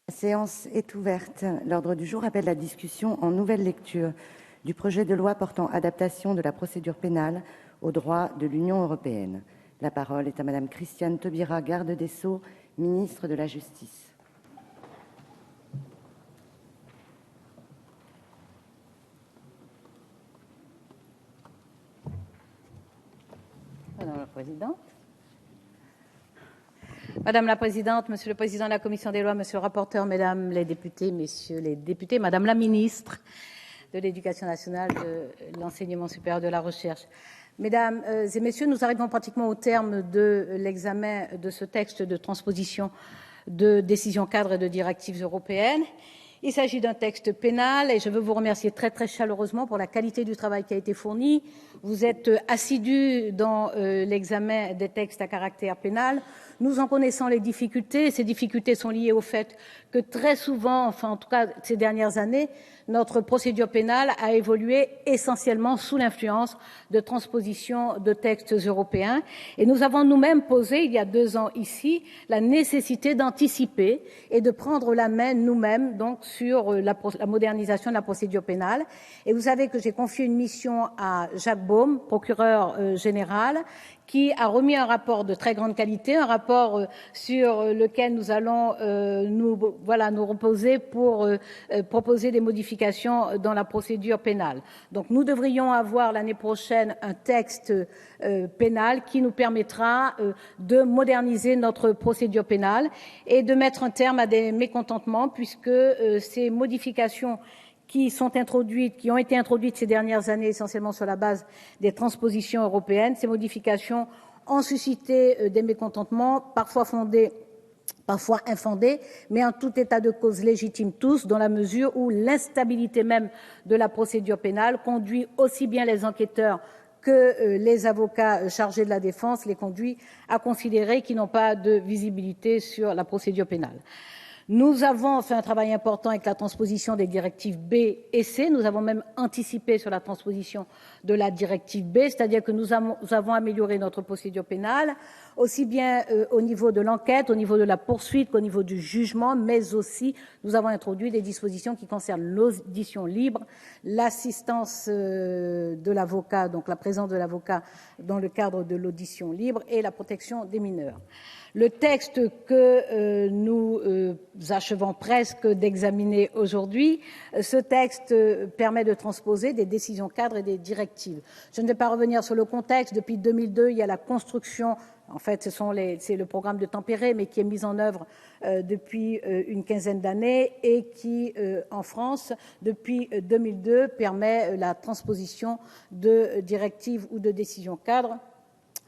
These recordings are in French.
La séance est ouverte. L'ordre du jour appelle la discussion en nouvelle lecture du projet de loi portant adaptation de la procédure pénale au droit de l'Union européenne. La parole est à Madame Christiane Taubira, garde des Sceaux, ministre de la Justice. Madame la Présidente. Madame la Présidente, Monsieur le Président de la Commission des lois, Monsieur le rapporteur, Mesdames les députés, Messieurs les députés, Madame la Ministre de l'Éducation nationale, de l'Enseignement supérieur, de la Recherche. Mesdames et Messieurs, nous arrivons pratiquement au terme de l'examen de ce texte de transposition de décisions cadres et de directives européennes. Il s'agit d'un texte pénal et je veux vous remercier très chaleureusement pour la qualité du travail qui a été fourni. Vous êtes assidus dans l'examen des textes à caractère pénal. Nous en connaissons les difficultés. Ces difficultés sont liées au fait que très souvent, enfin en tout cas ces dernières années, notre procédure pénale a évolué essentiellement sous l'influence de transposition de textes européens. Et nous avons nous-mêmes posé, il y a 2 ans ici, la nécessité d'anticiper et de prendre la main nous-mêmes donc sur la modernisation de la procédure pénale. Et vous savez que j'ai confié une mission à Jacques Beaume, procureur général, qui a remis un rapport de très grande qualité, un rapport sur lequel nous allons nous reposer pour proposer des modifications dans la procédure pénale. Donc nous devrions avoir l'année prochaine un texte pénal qui nous permettra de moderniser notre procédure pénale et de mettre un terme à des mécontentements puisque ces modifications qui ont été introduites ces dernières années, essentiellement sur la base des transpositions européennes. Ces modifications ont suscité des mécontentements, parfois fondés, parfois infondés, mais en tout état de cause légitimes tous, dans la mesure où l'instabilité même de la procédure pénale conduit aussi bien les enquêteurs que les avocats chargés de la défense, les conduit à considérer qu'ils n'ont pas de visibilité sur la procédure pénale. Nous avons fait un travail important avec la transposition des directives B et C. Nous avons même anticipé sur la transposition de la directive B, c'est-à-dire que nous avons amélioré notre procédure pénale, aussi bien au niveau de l'enquête, au niveau de la poursuite qu'au niveau du jugement, mais aussi nous avons introduit des dispositions qui concernent l'audition libre, l'assistance de l'avocat, donc la présence de l'avocat dans le cadre de l'audition libre et la protection des mineurs. Le texte que nous achevons presque d'examiner aujourd'hui, ce texte permet de transposer des décisions cadres et des directives. Je ne vais pas revenir sur le contexte. Depuis 2002, il y a la construction, en fait c'est le programme de Tampere, mais qui est mis en œuvre depuis une quinzaine d'années et qui, en France, depuis 2002, permet la transposition de directives ou de décisions cadres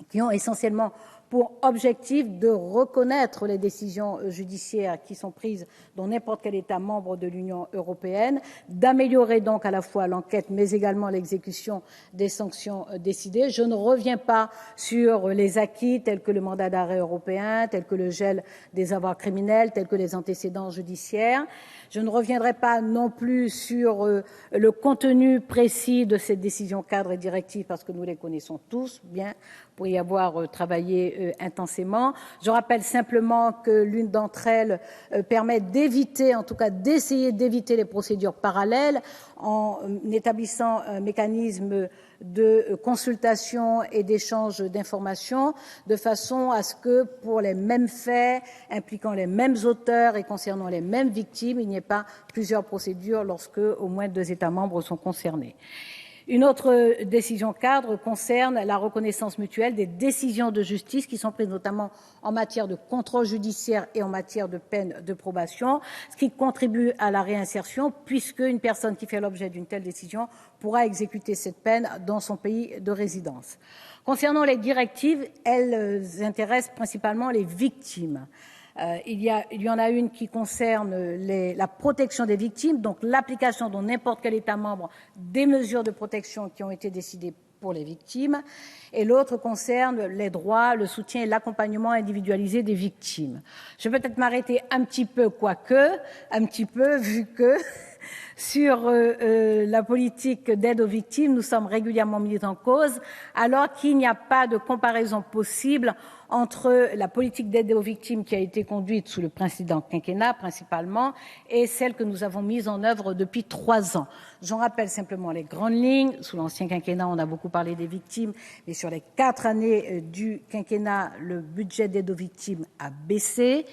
qui ont essentiellement pour objectif de reconnaître les décisions judiciaires qui sont prises dans n'importe quel État membre de l'Union européenne, d'améliorer donc à la fois l'enquête mais également l'exécution des sanctions décidées. Je ne reviens pas sur les acquis tels que le mandat d'arrêt européen, tels que le gel des avoirs criminels, tels que les antécédents judiciaires. Je ne reviendrai pas non plus sur le contenu précis de ces décisions cadres et directives parce que nous les connaissons tous bien pour y avoir travaillé intensément. Je rappelle simplement que l'une d'entre elles permet d'éviter, en tout cas d'essayer d'éviter les procédures parallèles en établissant un mécanisme de consultation et d'échange d'informations de façon à ce que pour les mêmes faits impliquant les mêmes auteurs et concernant les mêmes victimes, il n'y ait pas plusieurs procédures lorsque au moins 2 États membres sont concernés. Une autre décision cadre concerne la reconnaissance mutuelle des décisions de justice qui sont prises notamment en matière de contrôle judiciaire et en matière de peine de probation, ce qui contribue à la réinsertion puisque une personne qui fait l'objet d'une telle décision pourra exécuter cette peine dans son pays de résidence. Concernant les directives, elles intéressent principalement les victimes. Il y en a une qui concerne la protection des victimes, donc l'application dans n'importe quel État membre des mesures de protection qui ont été décidées pour les victimes, et l'autre concerne les droits, le soutien et l'accompagnement individualisé des victimes. Je vais peut-être m'arrêter un petit peu, vu que sur la politique d'aide aux victimes, nous sommes régulièrement mis en cause, alors qu'il n'y a pas de comparaison possible entre la politique d'aide aux victimes qui a été conduite sous le précédent quinquennat principalement et celle que nous avons mise en œuvre depuis 3 ans. J'en rappelle simplement les grandes lignes. Sous l'ancien quinquennat, on a beaucoup parlé des victimes, mais sur les 4 années du quinquennat, le budget d'aide aux victimes a baissé.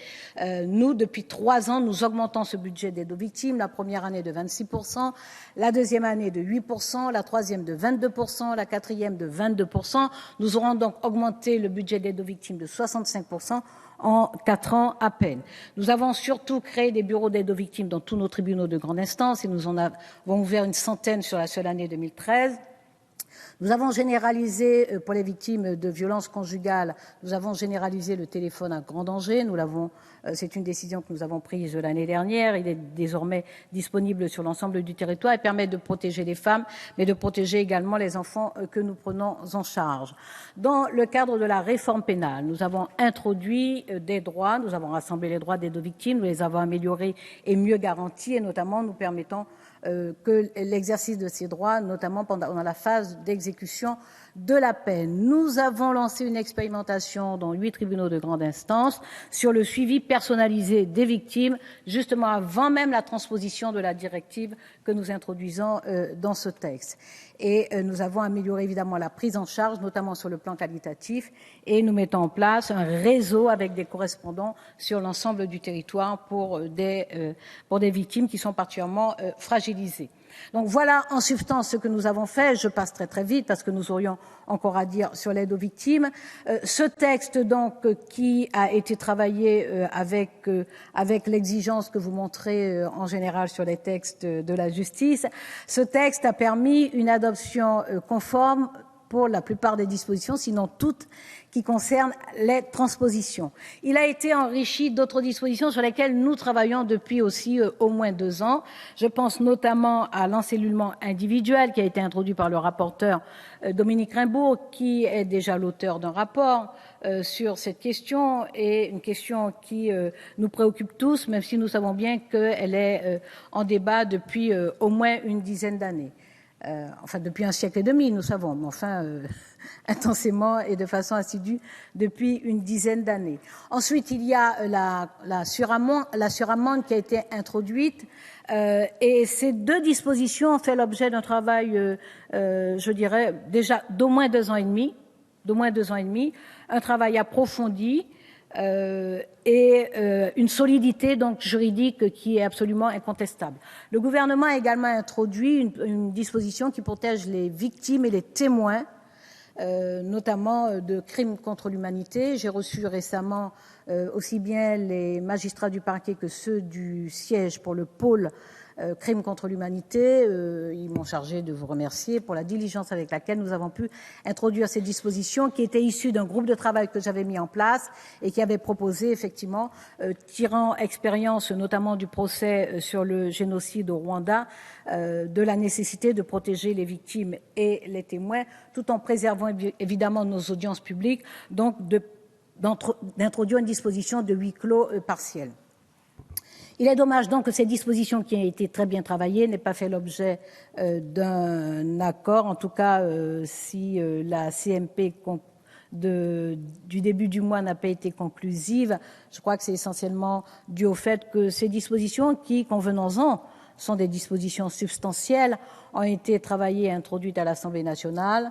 Nous, depuis 3 ans, nous augmentons ce budget d'aide aux victimes. La première année de 26%, la deuxième année de 8%, la troisième de 22%, la quatrième de 22%. Nous aurons donc augmenté le budget d'aide aux victimes de 65% en 4 ans à peine. Nous avons surtout créé des bureaux d'aide aux victimes dans tous nos tribunaux de grande instance et nous en avons ouvert une centaine sur la seule année 2013. Nous avons généralisé, pour les victimes de violences conjugales, nous avons généralisé le téléphone à grand danger. C'est une décision que nous avons prise l'année dernière. Il est désormais disponible sur l'ensemble du territoire et permet de protéger les femmes, mais de protéger également les enfants que nous prenons en charge. Dans le cadre de la réforme pénale, nous avons introduit des droits, nous avons rassemblé les droits d'aide aux victimes, nous les avons améliorés et mieux garantis, et notamment nous permettons que l'exercice de ces droits, notamment pendant la phase d'exécution de la peine. Nous avons lancé une expérimentation dans 8 tribunaux de grande instance sur le suivi personnalisé des victimes, justement avant même la transposition de la directive que nous introduisons dans ce texte. Et nous avons amélioré évidemment la prise en charge, notamment sur le plan qualitatif, et nous mettons en place un réseau avec des correspondants sur l'ensemble du territoire pour des victimes qui sont particulièrement fragilisées. Donc voilà en substance ce que nous avons fait. Je passe très très vite parce que nous aurions encore à dire sur l'aide aux victimes. Ce texte donc qui a été travaillé avec l'exigence que vous montrez en général sur les textes de la justice, ce texte a permis une adoption conforme pour la plupart des dispositions, sinon toutes, qui concernent les transpositions. Il a été enrichi d'autres dispositions sur lesquelles nous travaillons depuis aussi au moins 2 ans. Je pense notamment à l'encellulement individuel qui a été introduit par le rapporteur Dominique Rimbaud, qui est déjà l'auteur d'un rapport sur cette question, et une question qui nous préoccupe tous, même si nous savons bien qu'elle est en débat depuis au moins une dizaine d'années. Enfin, depuis un siècle et demi, nous savons, mais enfin, intensément et de façon assidue depuis une dizaine d'années. Ensuite, il y a la suramende qui a été introduite, et ces 2 dispositions ont fait l'objet d'un travail, je dirais, déjà d'au moins 2 ans et demi, un travail approfondi, et une solidité donc juridique qui est absolument incontestable. Le gouvernement a également introduit une disposition qui protège les victimes et les témoins, notamment de crimes contre l'humanité. J'ai reçu récemment aussi bien les magistrats du parquet que ceux du siège pour le pôle crimes contre l'humanité. Ils m'ont chargé de vous remercier pour la diligence avec laquelle nous avons pu introduire ces dispositions qui étaient issues d'un groupe de travail que j'avais mis en place et qui avait proposé effectivement, tirant expérience notamment du procès sur le génocide au Rwanda, de la nécessité de protéger les victimes et les témoins tout en préservant évidemment nos audiences publiques, donc d'introduire une disposition de huis clos partiel. Il est dommage donc que ces dispositions qui ont été très bien travaillées n'aient pas fait l'objet d'un accord. En tout cas, si la CMP du début du mois n'a pas été conclusive, je crois que c'est essentiellement dû au fait que ces dispositions qui, convenons-en, sont des dispositions substantielles, ont été travaillées et introduites à l'Assemblée nationale.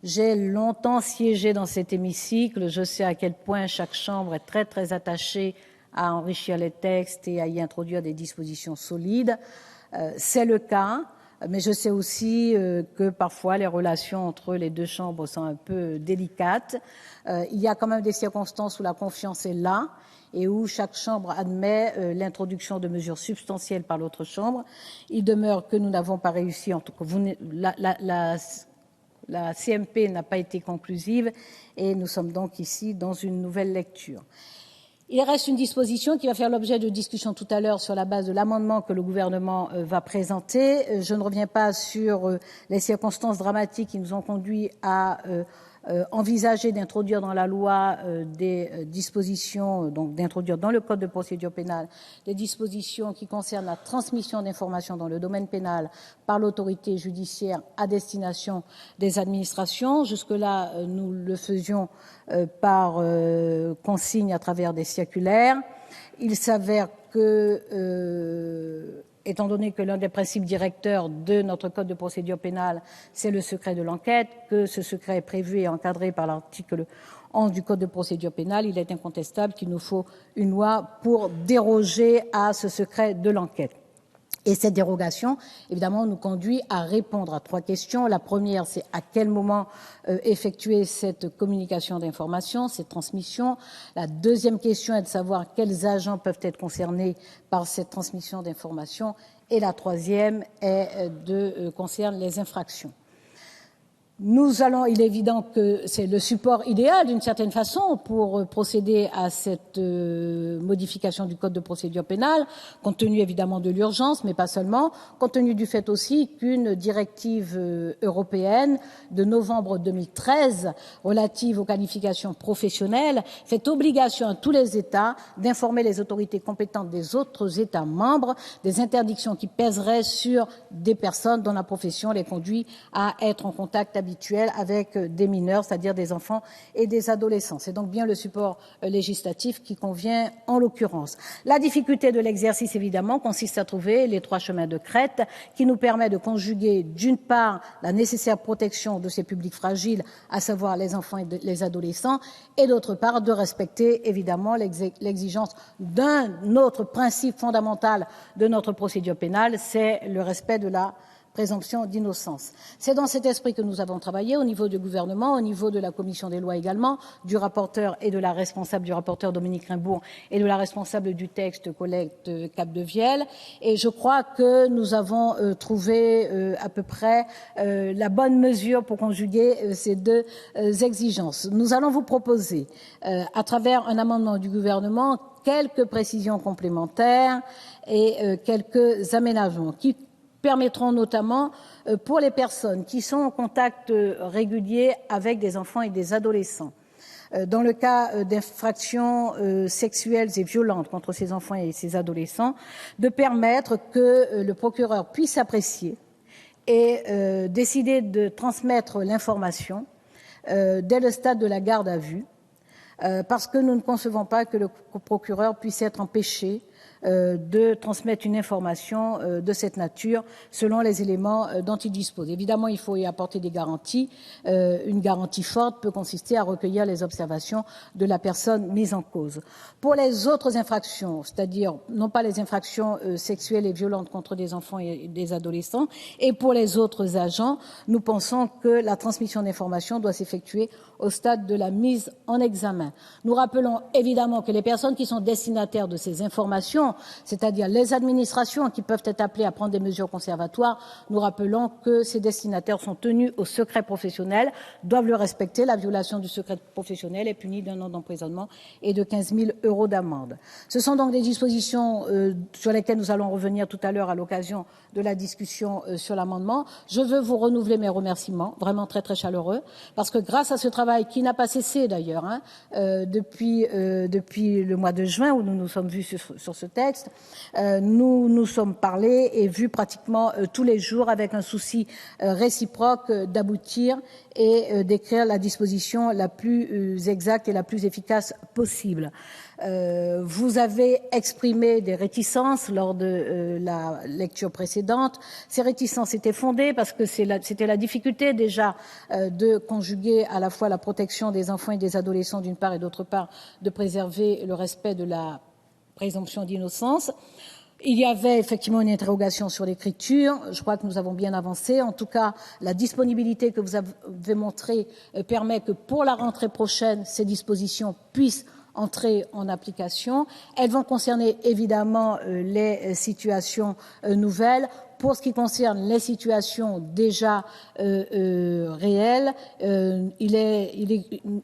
J'ai longtemps siégé dans cet hémicycle. Je sais à quel point chaque chambre est très très attachée à enrichir les textes et à y introduire des dispositions solides. C'est le cas, mais je sais aussi que parfois les relations entre les 2 chambres sont un peu délicates. Il y a quand même des circonstances où la confiance est là et où chaque chambre admet l'introduction de mesures substantielles par l'autre chambre. Il demeure que nous n'avons pas réussi, en tout cas la CMP n'a pas été conclusive et nous sommes donc ici dans une nouvelle lecture. Il reste une disposition qui va faire l'objet de discussions tout à l'heure sur la base de l'amendement que le gouvernement va présenter. Je ne reviens pas sur les circonstances dramatiques qui nous ont conduits à envisager d'introduire dans la loi des dispositions, donc d'introduire dans le Code de procédure pénale des dispositions qui concernent la transmission d'informations dans le domaine pénal par l'autorité judiciaire à destination des administrations. Jusque-là, nous le faisions par consigne à travers des circulaires. Il s'avère que, étant donné que l'un des principes directeurs de notre Code de procédure pénale, c'est le secret de l'enquête, que ce secret est prévu et encadré par l'article 11 du Code de procédure pénale, il est incontestable qu'il nous faut une loi pour déroger à ce secret de l'enquête. Et cette dérogation, évidemment, nous conduit à répondre à 3 questions. La première, c'est à quel moment effectuer cette communication d'informations, cette transmission. La deuxième question est de savoir quels agents peuvent être concernés par cette transmission d'informations. Et la troisième concerne les infractions. Il est évident que c'est le support idéal, d'une certaine façon, pour procéder à cette modification du Code de procédure pénale, compte tenu évidemment de l'urgence, mais pas seulement, compte tenu du fait aussi qu'une directive européenne de novembre 2013 relative aux qualifications professionnelles fait obligation à tous les États d'informer les autorités compétentes des autres États membres des interdictions qui pèseraient sur des personnes dont la profession les conduit à être en contact habituel avec des mineurs, c'est-à-dire des enfants et des adolescents. C'est donc bien le support législatif qui convient en l'occurrence. La difficulté de l'exercice, évidemment, consiste à trouver les 3 chemins de crête qui nous permettent de conjuguer, d'une part, la nécessaire protection de ces publics fragiles, à savoir les enfants et les adolescents, et d'autre part, de respecter, évidemment, l'exigence d'un autre principe fondamental de notre procédure pénale, c'est le respect de la présomption d'innocence. C'est dans cet esprit que nous avons travaillé au niveau du gouvernement, au niveau de la commission des lois également, du rapporteur et de la responsable du rapporteur Dominique Rimbourg et de la responsable du texte Colette Capdevielle. Et je crois que nous avons trouvé à peu près la bonne mesure pour conjuguer ces 2 exigences. Nous allons vous proposer, à travers un amendement du gouvernement, quelques précisions complémentaires et quelques aménagements qui permettront notamment pour les personnes qui sont en contact régulier avec des enfants et des adolescents, dans le cas d'infractions sexuelles et violentes contre ces enfants et ces adolescents, de permettre que le procureur puisse apprécier et décider de transmettre l'information dès le stade de la garde à vue, parce que nous ne concevons pas que le procureur puisse être empêché de transmettre une information de cette nature selon les éléments dont il dispose. Évidemment, il faut y apporter des garanties. Une garantie forte peut consister à recueillir les observations de la personne mise en cause. Pour les autres infractions, c'est-à-dire non pas les infractions sexuelles et violentes contre des enfants et des adolescents, et pour les autres agents, nous pensons que la transmission d'informations doit s'effectuer au stade de la mise en examen. Nous rappelons évidemment que les personnes qui sont destinataires de ces informations, c'est-à-dire les administrations qui peuvent être appelées à prendre des mesures conservatoires, nous rappelons que ces destinataires sont tenus au secret professionnel, doivent le respecter. La violation du secret professionnel est punie d'1 an d'emprisonnement et de 15 000 € d'amende. Ce sont donc des dispositions sur lesquelles nous allons revenir tout à l'heure à l'occasion de la discussion sur l'amendement. Je veux vous renouveler mes remerciements, vraiment très très chaleureux, parce que grâce à ce travail qui n'a pas cessé d'ailleurs depuis le mois de juin où nous nous sommes vus sur ce texte, nous nous sommes parlé et vus pratiquement tous les jours avec un souci réciproque d'aboutir et d'écrire la disposition la plus exacte et la plus efficace possible. Vous avez exprimé des réticences lors de la lecture précédente. Ces réticences étaient fondées parce que c'était la difficulté déjà de conjuguer à la fois la protection des enfants et des adolescents d'une part et d'autre part de préserver le respect de la présomption d'innocence. Il y avait effectivement une interrogation sur l'écriture. Je crois que nous avons bien avancé. En tout cas, la disponibilité que vous avez montrée permet que pour la rentrée prochaine, ces dispositions puissent entrer en application. Elles vont concerner évidemment les situations nouvelles. Pour ce qui concerne les situations déjà réelles,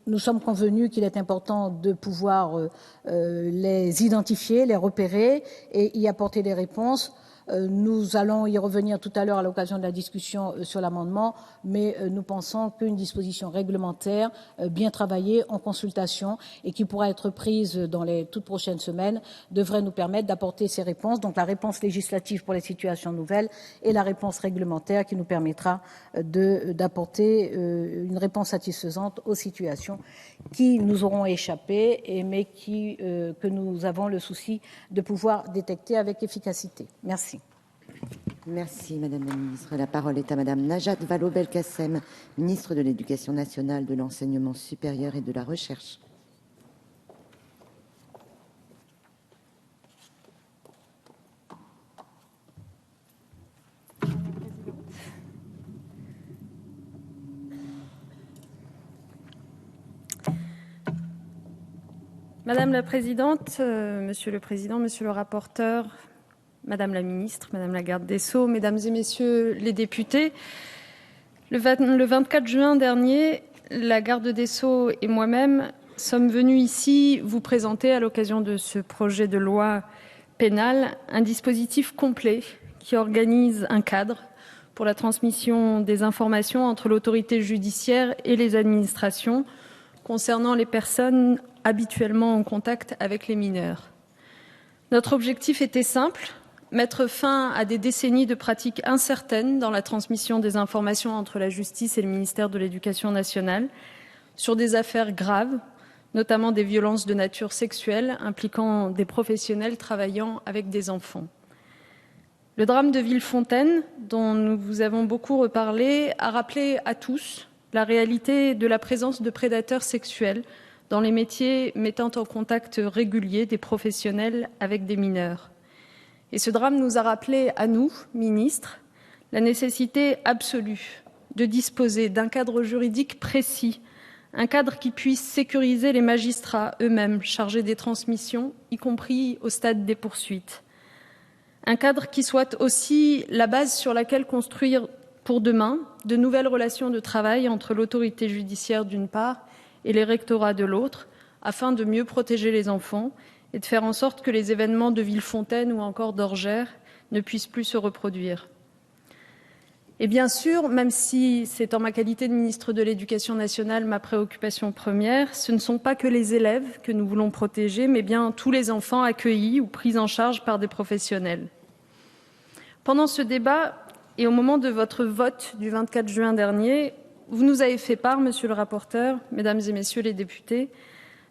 nous sommes convenus qu'il est important de pouvoir les identifier, les repérer et y apporter des réponses. Nous allons y revenir tout à l'heure à l'occasion de la discussion sur l'amendement, mais nous pensons qu'une disposition réglementaire bien travaillée en consultation et qui pourra être prise dans les toutes prochaines semaines devrait nous permettre d'apporter ces réponses, donc la réponse législative pour les situations nouvelles et la réponse réglementaire qui nous permettra d'apporter une réponse satisfaisante aux situations qui nous auront échappé, mais que nous avons le souci de pouvoir détecter avec efficacité. Merci. Merci, Madame la Ministre. La parole est à Madame Najat Vallaud-Belkacem, Ministre de l'Éducation nationale, de l'Enseignement supérieur et de la Recherche. Madame la Présidente, Monsieur le Président, Monsieur le rapporteur, Madame la Ministre, Madame la Garde des Sceaux, Mesdames et Messieurs les députés, le 24 juin dernier, la Garde des Sceaux et moi-même sommes venus ici vous présenter, à l'occasion de ce projet de loi pénal, un dispositif complet qui organise un cadre pour la transmission des informations entre l'autorité judiciaire et les administrations concernant les personnes habituellement en contact avec les mineurs. Notre objectif était simple, mettre fin à des décennies de pratiques incertaines dans la transmission des informations entre la justice et le ministère de l'Éducation nationale sur des affaires graves, notamment des violences de nature sexuelle impliquant des professionnels travaillant avec des enfants. Le drame de Villefontaine, dont nous vous avons beaucoup reparlé, a rappelé à tous la réalité de la présence de prédateurs sexuels dans les métiers mettant en contact régulier des professionnels avec des mineurs. Et ce drame nous a rappelé à nous, ministres, la nécessité absolue de disposer d'un cadre juridique précis, un cadre qui puisse sécuriser les magistrats eux-mêmes chargés des transmissions, y compris au stade des poursuites. Un cadre qui soit aussi la base sur laquelle construire pour demain de nouvelles relations de travail entre l'autorité judiciaire d'une part et les rectorats de l'autre, afin de mieux protéger les enfants et de faire en sorte que les événements de Villefontaine ou encore d'Orgères ne puissent plus se reproduire. Et bien sûr, même si c'est en ma qualité de ministre de l'Éducation nationale ma préoccupation première, ce ne sont pas que les élèves que nous voulons protéger, mais bien tous les enfants accueillis ou pris en charge par des professionnels. Pendant ce débat et au moment de votre vote du 24 juin dernier, vous nous avez fait part, Monsieur le rapporteur, Mesdames et Messieurs les députés,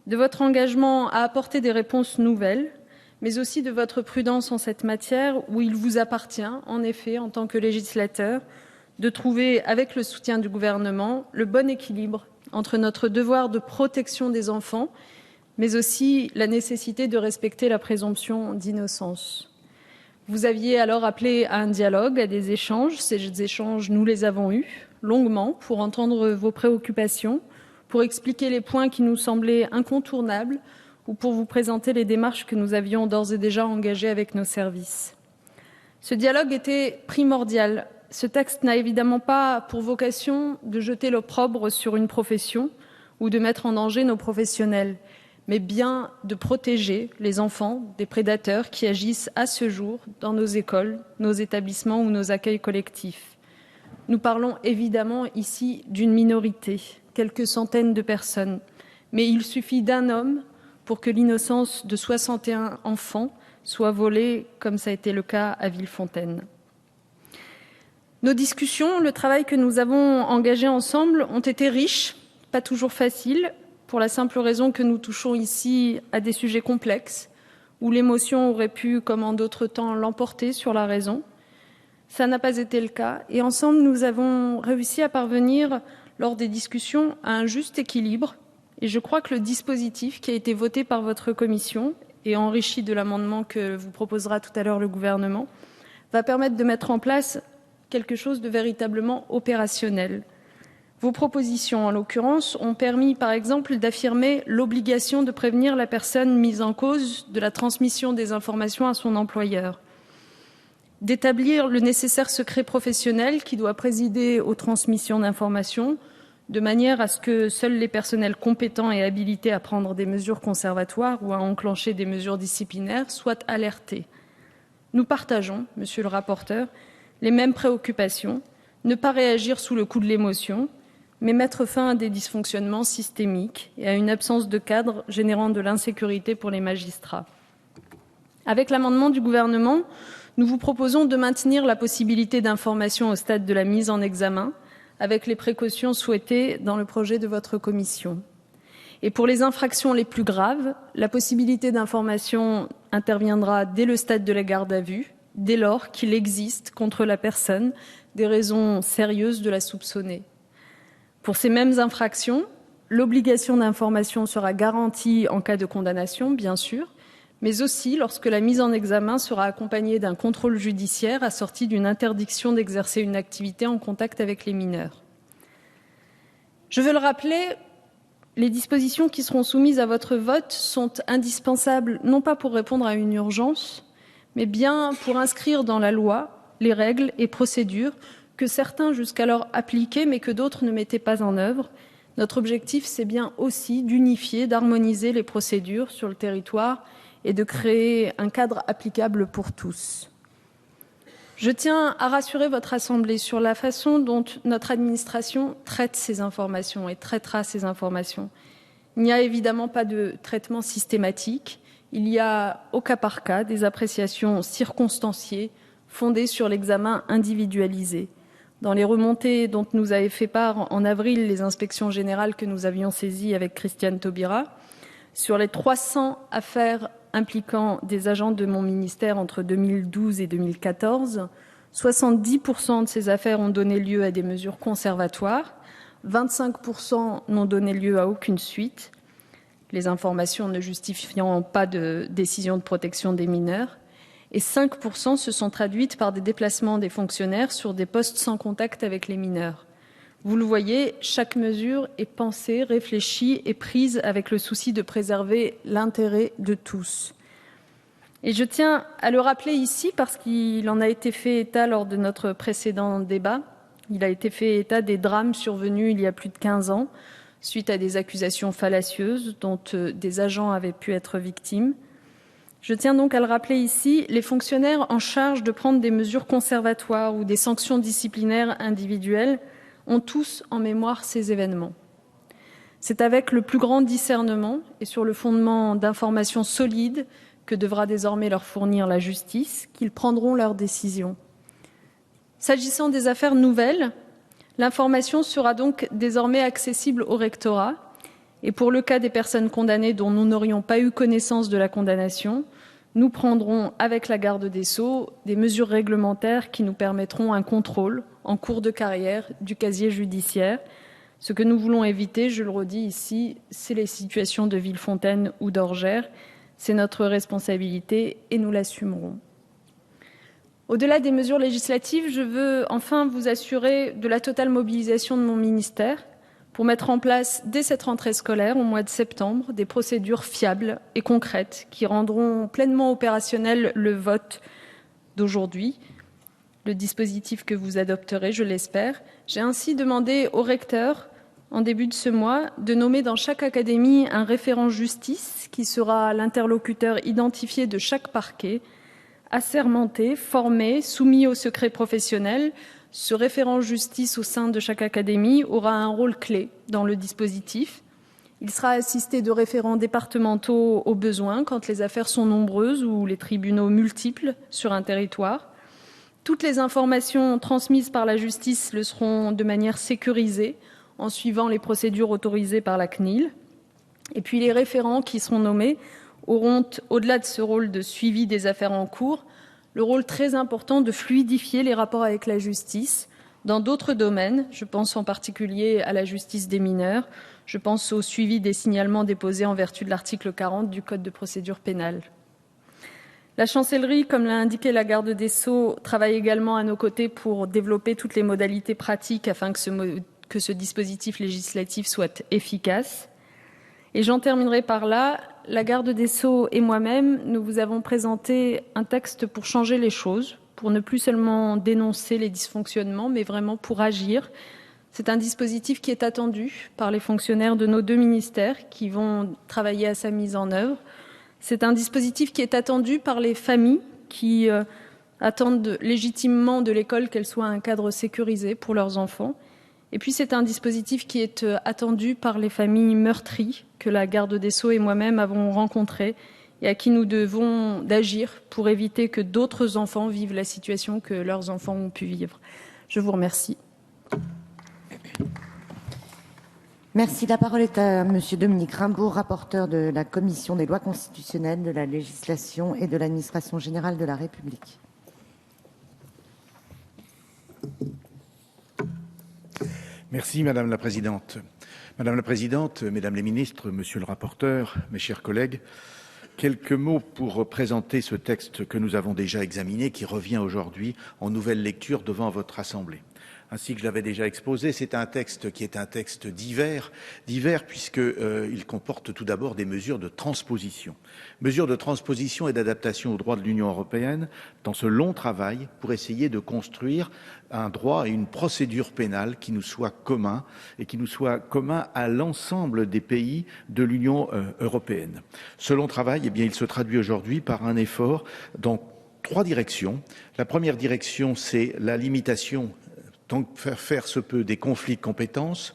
de votre engagement à apporter des réponses nouvelles, mais aussi de votre prudence en cette matière où il vous appartient, en effet, en tant que législateur, de trouver, avec le soutien du gouvernement, le bon équilibre entre notre devoir de protection des enfants, mais aussi la nécessité de respecter la présomption d'innocence. Vous aviez alors appelé à un dialogue, à des échanges. Ces échanges, nous les avons eus longuement pour entendre vos préoccupations, pour expliquer les points qui nous semblaient incontournables ou pour vous présenter les démarches que nous avions d'ores et déjà engagées avec nos services. Ce dialogue était primordial. Ce texte n'a évidemment pas pour vocation de jeter l'opprobre sur une profession ou de mettre en danger nos professionnels, mais bien de protéger les enfants des prédateurs qui agissent à ce jour dans nos écoles, nos établissements ou nos accueils collectifs. Nous parlons évidemment ici d'une minorité, quelques centaines de personnes, mais il suffit d'un homme pour que l'innocence de 61 enfants soit volée, comme ça a été le cas à Villefontaine. Nos discussions, le travail que nous avons engagé ensemble ont été riches, pas toujours faciles, pour la simple raison que nous touchons ici à des sujets complexes, où l'émotion aurait pu, comme en d'autres temps, l'emporter sur la raison. Ça n'a pas été le cas, et ensemble nous avons réussi à parvenir, lors des discussions, à un juste équilibre, et je crois que le dispositif qui a été voté par votre commission et enrichi de l'amendement que vous proposera tout à l'heure le gouvernement, va permettre de mettre en place quelque chose de véritablement opérationnel. Vos propositions, en l'occurrence, ont permis, par exemple, d'affirmer l'obligation de prévenir la personne mise en cause de la transmission des informations à son employeur, d'établir le nécessaire secret professionnel qui doit présider aux transmissions d'informations, de manière à ce que seuls les personnels compétents et habilités à prendre des mesures conservatoires ou à enclencher des mesures disciplinaires soient alertés. Nous partageons, monsieur le rapporteur, les mêmes préoccupations, ne pas réagir sous le coup de l'émotion, mais mettre fin à des dysfonctionnements systémiques et à une absence de cadre générant de l'insécurité pour les magistrats. Avec l'amendement du gouvernement, nous vous proposons de maintenir la possibilité d'information au stade de la mise en examen, avec les précautions souhaitées dans le projet de votre commission. Et pour les infractions les plus graves, la possibilité d'information interviendra dès le stade de la garde à vue, dès lors qu'il existe contre la personne des raisons sérieuses de la soupçonner. Pour ces mêmes infractions, l'obligation d'information sera garantie en cas de condamnation, bien sûr, mais aussi lorsque la mise en examen sera accompagnée d'un contrôle judiciaire assorti d'une interdiction d'exercer une activité en contact avec les mineurs. Je veux le rappeler, les dispositions qui seront soumises à votre vote sont indispensables, non pas pour répondre à une urgence, mais bien pour inscrire dans la loi les règles et procédures que certains jusqu'alors appliquaient, mais que d'autres ne mettaient pas en œuvre. Notre objectif, c'est bien aussi d'unifier, d'harmoniser les procédures sur le territoire et de créer un cadre applicable pour tous. Je tiens à rassurer votre Assemblée sur la façon dont notre administration traite ces informations et traitera ces informations. Il n'y a évidemment pas de traitement systématique. Il y a, au cas par cas, des appréciations circonstanciées fondées sur l'examen individualisé. Dans les remontées dont nous avaient fait part en avril les inspections générales que nous avions saisies avec Christiane Taubira, sur les 300 affaires impliquant des agents de mon ministère entre 2012 et 2014, 70% de ces affaires ont donné lieu à des mesures conservatoires, 25% n'ont donné lieu à aucune suite, les informations ne justifiant pas de décision de protection des mineurs, et 5% se sont traduites par des déplacements des fonctionnaires sur des postes sans contact avec les mineurs. Vous le voyez, chaque mesure est pensée, réfléchie et prise avec le souci de préserver l'intérêt de tous. Et je tiens à le rappeler ici parce qu'il en a été fait état lors de notre précédent débat. Il a été fait état des drames survenus il y a plus de 15 ans, suite à des accusations fallacieuses dont des agents avaient pu être victimes. Je tiens donc à le rappeler ici, les fonctionnaires en charge de prendre des mesures conservatoires ou des sanctions disciplinaires individuelles ont tous en mémoire ces événements. C'est avec le plus grand discernement et sur le fondement d'informations solides que devra désormais leur fournir la justice qu'ils prendront leurs décisions. S'agissant des affaires nouvelles, l'information sera donc désormais accessible au rectorat et pour le cas des personnes condamnées dont nous n'aurions pas eu connaissance de la condamnation, nous prendrons avec la garde des Sceaux des mesures réglementaires qui nous permettront un contrôle en cours de carrière du casier judiciaire. Ce que nous voulons éviter, je le redis ici, c'est les situations de Villefontaine ou d'Orgères. C'est notre responsabilité et nous l'assumerons. Au-delà des mesures législatives, je veux enfin vous assurer de la totale mobilisation de mon ministère pour mettre en place, dès cette rentrée scolaire, au mois de septembre, des procédures fiables et concrètes qui rendront pleinement opérationnel le vote d'aujourd'hui, le dispositif que vous adopterez, je l'espère. J'ai ainsi demandé au recteur, en début de ce mois, de nommer dans chaque académie un référent justice qui sera l'interlocuteur identifié de chaque parquet, assermenté, formé, soumis au secret professionnel. Ce référent justice au sein de chaque académie aura un rôle clé dans le dispositif. Il sera assisté de référents départementaux au besoin quand les affaires sont nombreuses ou les tribunaux multiples sur un territoire. Toutes les informations transmises par la justice le seront de manière sécurisée en suivant les procédures autorisées par la CNIL. Et puis les référents qui seront nommés auront, au-delà de ce rôle de suivi des affaires en cours, le rôle très important de fluidifier les rapports avec la justice dans d'autres domaines. Je pense en particulier à la justice des mineurs. Je pense au suivi des signalements déposés en vertu de l'article 40 du Code de procédure pénale. La chancellerie, comme l'a indiqué la garde des Sceaux, travaille également à nos côtés pour développer toutes les modalités pratiques afin que ce dispositif législatif soit efficace. Et j'en terminerai par là. La garde des Sceaux et moi-même, nous vous avons présenté un texte pour changer les choses, pour ne plus seulement dénoncer les dysfonctionnements, mais vraiment pour agir. C'est un dispositif qui est attendu par les fonctionnaires de nos deux ministères qui vont travailler à sa mise en œuvre. C'est un dispositif qui est attendu par les familles qui attendent légitimement de l'école qu'elle soit un cadre sécurisé pour leurs enfants. Et puis c'est un dispositif qui est attendu par les familles meurtries que la garde des Sceaux et moi-même avons rencontrées et à qui nous devons d'agir pour éviter que d'autres enfants vivent la situation que leurs enfants ont pu vivre. Je vous remercie. Merci. La parole est à Monsieur Dominique Raimbault, rapporteur de la Commission des lois constitutionnelles, de la législation et de l'administration générale de la République. Merci Madame la Présidente. Madame la Présidente, Mesdames les ministres, Monsieur le rapporteur, mes chers collègues, quelques mots pour présenter ce texte que nous avons déjà examiné, qui revient aujourd'hui en nouvelle lecture devant votre Assemblée. Ainsi que je l'avais déjà exposé, c'est un texte qui est un texte divers puisqu'il comporte tout d'abord des mesures de transposition. Mesures de transposition et d'adaptation au droit de l'Union européenne dans ce long travail pour essayer de construire un droit et une procédure pénale qui nous soit commun et qui nous soit commun à l'ensemble des pays de l'Union européenne. Ce long travail, il se traduit aujourd'hui par un effort dans 3 directions. La première direction, c'est la limitation tant que faire se peut des conflits de compétences.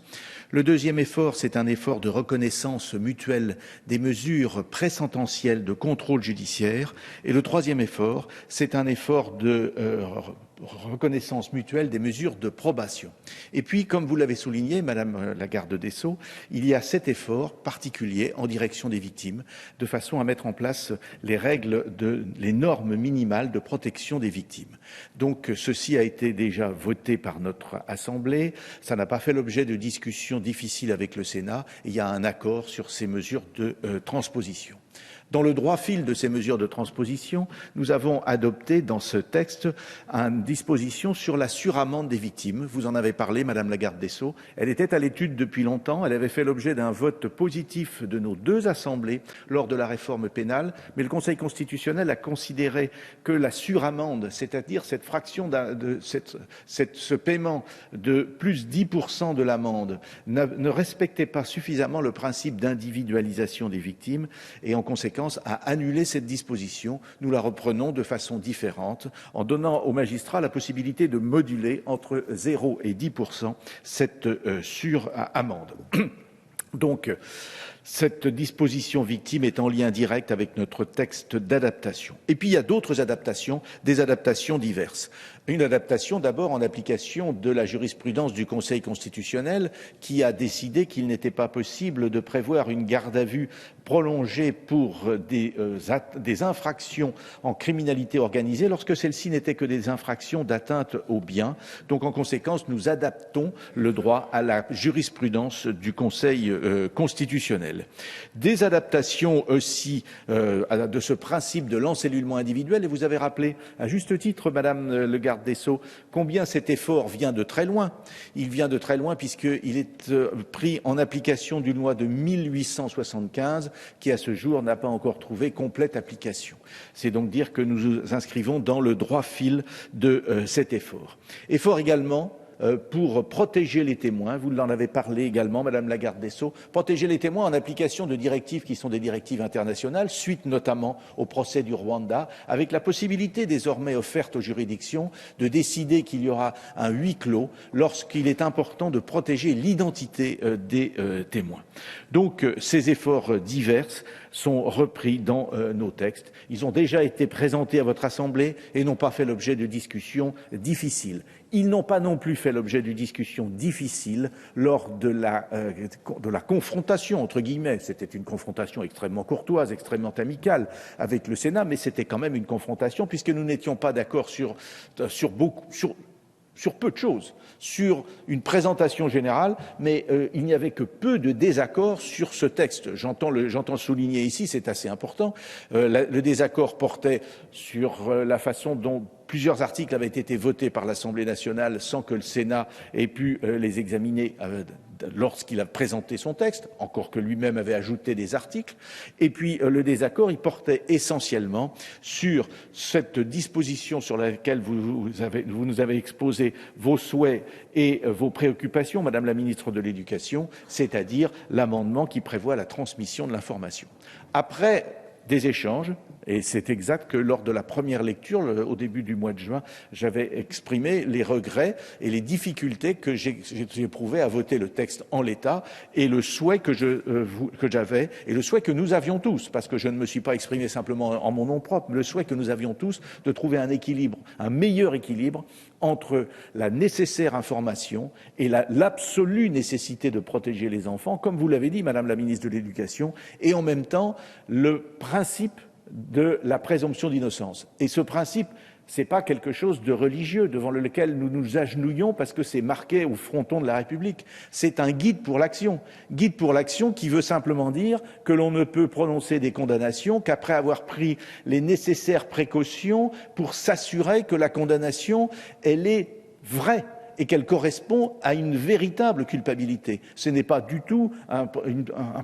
Le deuxième effort, c'est un effort de reconnaissance mutuelle des mesures présententielles de contrôle judiciaire. Et le troisième effort, c'est un effort de reconnaissance mutuelle des mesures de probation. Et puis, comme vous l'avez souligné, Madame la garde des Sceaux, il y a cet effort particulier en direction des victimes, de façon à mettre en place les normes minimales de protection des victimes. Donc, ceci a été déjà voté par notre Assemblée. Ça n'a pas fait l'objet de discussions difficiles avec le Sénat. Et il y a un accord sur ces mesures de transposition. Dans le droit fil de ces mesures de transposition, nous avons adopté dans ce texte une disposition sur la suramende des victimes. Vous en avez parlé, Madame la garde des Sceaux. Elle était à l'étude depuis longtemps. Elle avait fait l'objet d'un vote positif de nos 2 assemblées lors de la réforme pénale. Mais le Conseil constitutionnel a considéré que la suramende, c'est-à-dire cette fraction ce paiement de plus 10% de l'amende, ne respectait pas suffisamment le principe d'individualisation des victimes et en conséquence à annuler cette disposition. Nous la reprenons de façon différente en donnant aux magistrats la possibilité de moduler entre 0 et 10% cette suramende. Donc, cette disposition victime est en lien direct avec notre texte d'adaptation. Et puis, il y a d'autres adaptations, des adaptations diverses. Une adaptation d'abord en application de la jurisprudence du Conseil constitutionnel qui a décidé qu'il n'était pas possible de prévoir une garde à vue prolongée pour des infractions en criminalité organisée lorsque celles-ci n'étaient que des infractions d'atteinte aux biens. Donc en conséquence, nous adaptons le droit à la jurisprudence du Conseil constitutionnel. Des adaptations aussi de ce principe de l'encellulement individuel, et vous avez rappelé à juste titre, Madame le garde des Sceaux, combien cet effort vient de très loin. Il vient de très loin puisqu'il est pris en application d'une loi de 1875 qui, à ce jour, n'a pas encore trouvé complète application. C'est donc dire que nous nous inscrivons dans le droit fil de cet effort. Effort également pour protéger les témoins. Vous en avez parlé également, Madame la garde des Sceaux. Protéger les témoins en application de directives qui sont des directives internationales, suite notamment au procès du Rwanda, avec la possibilité désormais offerte aux juridictions de décider qu'il y aura un huis clos lorsqu'il est important de protéger l'identité des témoins. Donc, ces efforts divers sont repris dans nos textes. Ils ont déjà été présentés à votre Assemblée et n'ont pas fait l'objet de discussions difficiles. Ils n'ont pas non plus fait l'objet de discussions difficiles lors de la confrontation, entre guillemets. C'était une confrontation extrêmement courtoise, extrêmement amicale avec le Sénat, mais c'était quand même une confrontation puisque nous n'étions pas d'accord sur peu de choses, sur une présentation générale, mais il n'y avait que peu de désaccords sur ce texte. J'entends souligner ici, c'est assez important, le désaccord portait sur la façon dont plusieurs articles avaient été votés par l'Assemblée nationale sans que le Sénat ait pu les examiner lorsqu'il a présenté son texte, encore que lui-même avait ajouté des articles. Et puis le désaccord, il portait essentiellement sur cette disposition sur laquelle vous nous avez exposé vos souhaits et vos préoccupations, Madame la ministre de l'Éducation, c'est-à-dire l'amendement qui prévoit la transmission de l'information. Après des échanges. Et c'est exact que lors de la première lecture, au début du mois de juin, j'avais exprimé les regrets et les difficultés que j'éprouvais à voter le texte en l'état et le souhait que j'avais et le souhait que nous avions tous, parce que je ne me suis pas exprimé simplement en mon nom propre, le souhait que nous avions tous de trouver un équilibre, un meilleur équilibre entre la nécessaire information et l'absolue nécessité de protéger les enfants, comme vous l'avez dit, Madame la ministre de l'Éducation, et en même temps le principe de la présomption d'innocence. Et ce principe, c'est pas quelque chose de religieux devant lequel nous nous agenouillons parce que c'est marqué au fronton de la République. C'est un guide pour l'action. Guide pour l'action qui veut simplement dire que l'on ne peut prononcer des condamnations qu'après avoir pris les nécessaires précautions pour s'assurer que la condamnation, elle est vraie et qu'elle correspond à une véritable culpabilité. Ce n'est pas du tout un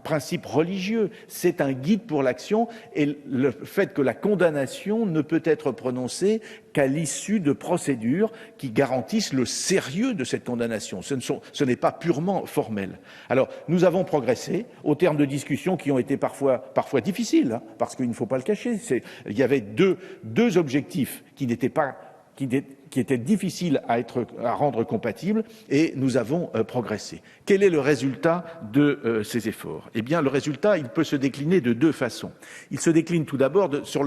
principe religieux, c'est un guide pour l'action et le fait que la condamnation ne peut être prononcée qu'à l'issue de procédures qui garantissent le sérieux de cette condamnation. Ce n'est pas purement formel. Alors, nous avons progressé au terme de discussions qui ont été parfois difficiles, parce qu'il ne faut pas le cacher. Il y avait deux objectifs qui étaient difficiles à rendre compatibles, et nous avons progressé. Quel est le résultat de ces efforts? Eh bien, le résultat, il peut se décliner de deux façons. Il se décline tout d'abord sur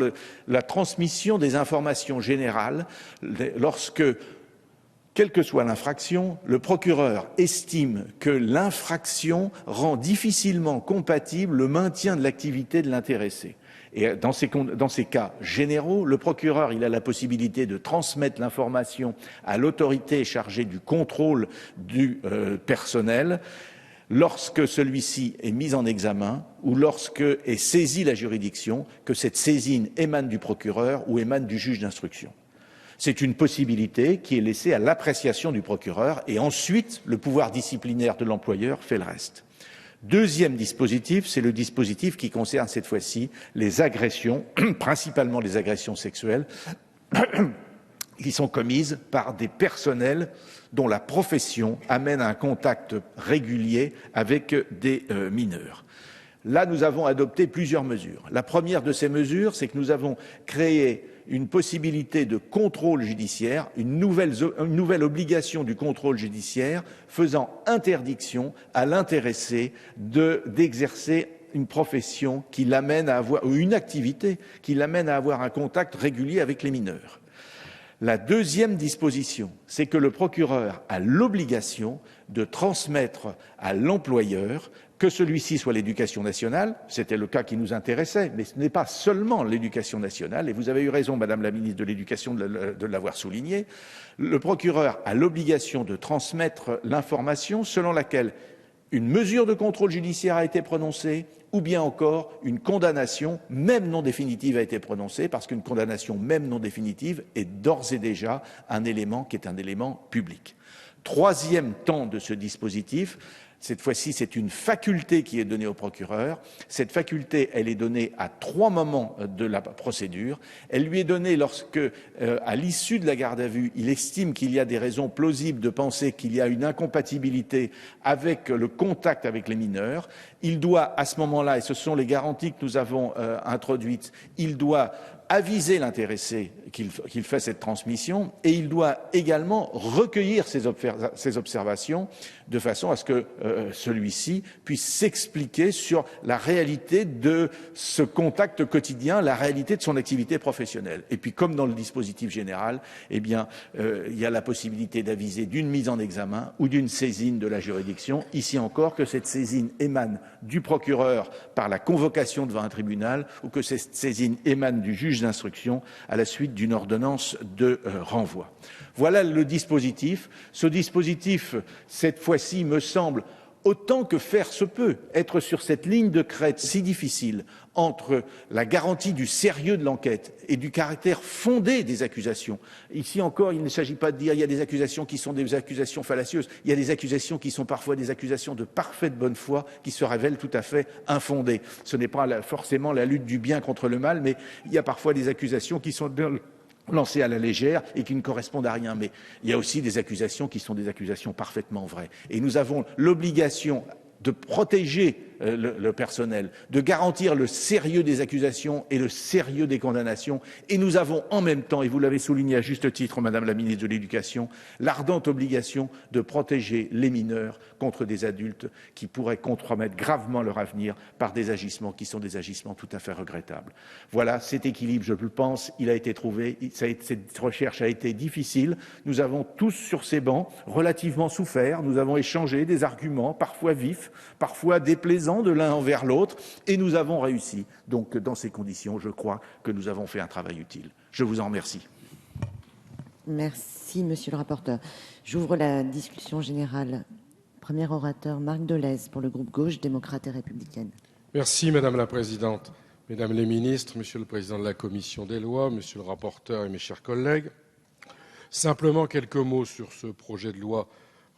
la transmission des informations générales lorsque, quelle que soit l'infraction, le procureur estime que l'infraction rend difficilement compatible le maintien de l'activité de l'intéressé. Et dans ces cas généraux, le procureur il a la possibilité de transmettre l'information à l'autorité chargée du contrôle du personnel lorsque celui-ci est mis en examen ou lorsque est saisie la juridiction, que cette saisine émane du procureur ou émane du juge d'instruction. C'est une possibilité qui est laissée à l'appréciation du procureur et ensuite le pouvoir disciplinaire de l'employeur fait le reste. Deuxième dispositif, c'est le dispositif qui concerne cette fois-ci les agressions, principalement les agressions sexuelles, qui sont commises par des personnels dont la profession amène à un contact régulier avec des mineurs. Là, nous avons adopté plusieurs mesures. La première de ces mesures, c'est que nous avons créé une possibilité de contrôle judiciaire, une nouvelle obligation du contrôle judiciaire faisant interdiction à l'intéressé d'exercer une profession qui l'amène à avoir, ou une activité qui l'amène à avoir un contact régulier avec les mineurs. La deuxième disposition, c'est que le procureur a l'obligation de transmettre à l'employeur, que celui-ci soit l'Éducation nationale, c'était le cas qui nous intéressait, mais ce n'est pas seulement l'Éducation nationale, et vous avez eu raison, Madame la ministre de l'Éducation, de l'avoir souligné, le procureur a l'obligation de transmettre l'information selon laquelle une mesure de contrôle judiciaire a été prononcée, ou bien encore une condamnation, même non définitive, a été prononcée, parce qu'une condamnation, même non définitive, est d'ores et déjà un élément qui est un élément public. Troisième temps de ce dispositif, cette fois-ci, c'est une faculté qui est donnée au procureur. Cette faculté, elle est donnée à 3 moments de la procédure. Elle lui est donnée lorsque, à l'issue de la garde à vue, il estime qu'il y a des raisons plausibles de penser qu'il y a une incompatibilité avec le contact avec les mineurs. Il doit, à ce moment-là, et ce sont les garanties que nous avons introduites, il doit aviser l'intéressé qu'il fait cette transmission et il doit également recueillir ses observations de façon à ce que celui-ci puisse s'expliquer sur la réalité de ce contact quotidien, la réalité de son activité professionnelle. Et puis, comme dans le dispositif général, eh bien, il y a la possibilité d'aviser d'une mise en examen ou d'une saisine de la juridiction. Ici encore, que cette saisine émane du procureur par la convocation devant un tribunal ou que cette saisine émane du juge d'instruction à la suite d'une ordonnance de renvoi. Voilà le dispositif. Ce dispositif, cette fois-ci, me semble, autant que faire se peut, être sur cette ligne de crête si difficile entre la garantie du sérieux de l'enquête et du caractère fondé des accusations. Ici encore, il ne s'agit pas de dire qu'il y a des accusations qui sont des accusations fallacieuses, il y a des accusations qui sont parfois des accusations de parfaite bonne foi qui se révèlent tout à fait infondées. Ce n'est pas forcément la lutte du bien contre le mal, mais il y a parfois des accusations qui sont lancées à la légère et qui ne correspondent à rien. Mais il y a aussi des accusations qui sont des accusations parfaitement vraies. Et nous avons l'obligation de protéger le personnel, de garantir le sérieux des accusations et le sérieux des condamnations. Et nous avons en même temps, et vous l'avez souligné à juste titre, Madame la ministre de l'Éducation, l'ardente obligation de protéger les mineurs contre des adultes qui pourraient compromettre gravement leur avenir par des agissements qui sont des agissements tout à fait regrettables. Voilà, cet équilibre, je le pense, il a été trouvé. Cette recherche a été difficile. Nous avons tous sur ces bancs relativement souffert. Nous avons échangé des arguments, parfois vifs, parfois déplaisants de l'un envers l'autre, et nous avons réussi. Donc, dans ces conditions, je crois que nous avons fait un travail utile. Je vous en remercie. Merci, monsieur le rapporteur. J'ouvre la discussion générale. Premier orateur, Marc Dolez, pour le groupe Gauche, démocrate et républicaine. Merci, Madame la Présidente. Mesdames les ministres, Monsieur le Président de la Commission des lois, Monsieur le rapporteur et mes chers collègues, simplement quelques mots sur ce projet de loi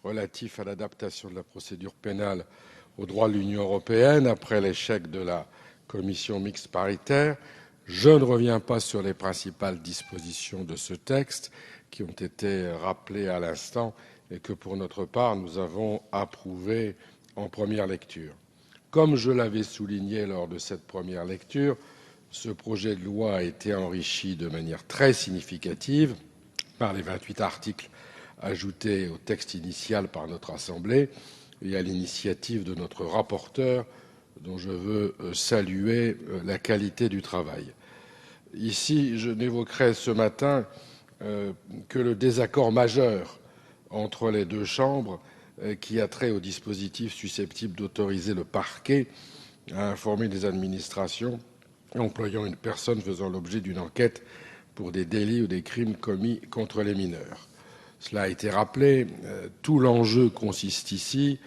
relatif à l'adaptation de la procédure pénale au droit de l'Union européenne après l'échec de la commission mixte paritaire. Je ne reviens pas sur les principales dispositions de ce texte qui ont été rappelées à l'instant et que, pour notre part, nous avons approuvées en première lecture. Comme je l'avais souligné lors de cette première lecture, ce projet de loi a été enrichi de manière très significative par les 28 articles ajoutés au texte initial par notre Assemblée et à l'initiative de notre rapporteur, dont je veux saluer la qualité du travail. Ici, je n'évoquerai ce matin que le désaccord majeur entre les deux chambres qui a trait aux dispositifs susceptibles d'autoriser le parquet à informer des administrations employant une personne faisant l'objet d'une enquête pour des délits ou des crimes commis contre les mineurs. Cela a été rappelé, tout l'enjeu consiste ici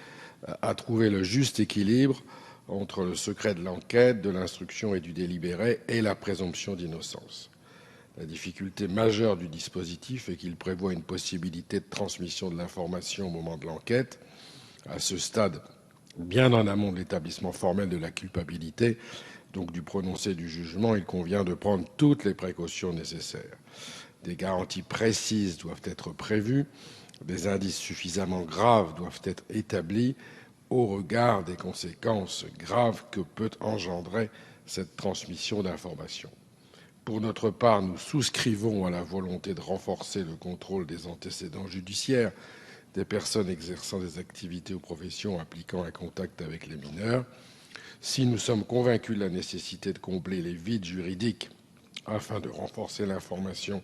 à trouver le juste équilibre entre le secret de l'enquête, de l'instruction et du délibéré et la présomption d'innocence. La difficulté majeure du dispositif est qu'il prévoit une possibilité de transmission de l'information au moment de l'enquête. À ce stade, bien en amont de l'établissement formel de la culpabilité, donc du prononcé du jugement, il convient de prendre toutes les précautions nécessaires. Des garanties précises doivent être prévues, des indices suffisamment graves doivent être établis au regard des conséquences graves que peut engendrer cette transmission d'informations. Pour notre part, nous souscrivons à la volonté de renforcer le contrôle des antécédents judiciaires des personnes exerçant des activités ou professions impliquant un contact avec les mineurs. Si nous sommes convaincus de la nécessité de combler les vides juridiques afin de renforcer l'information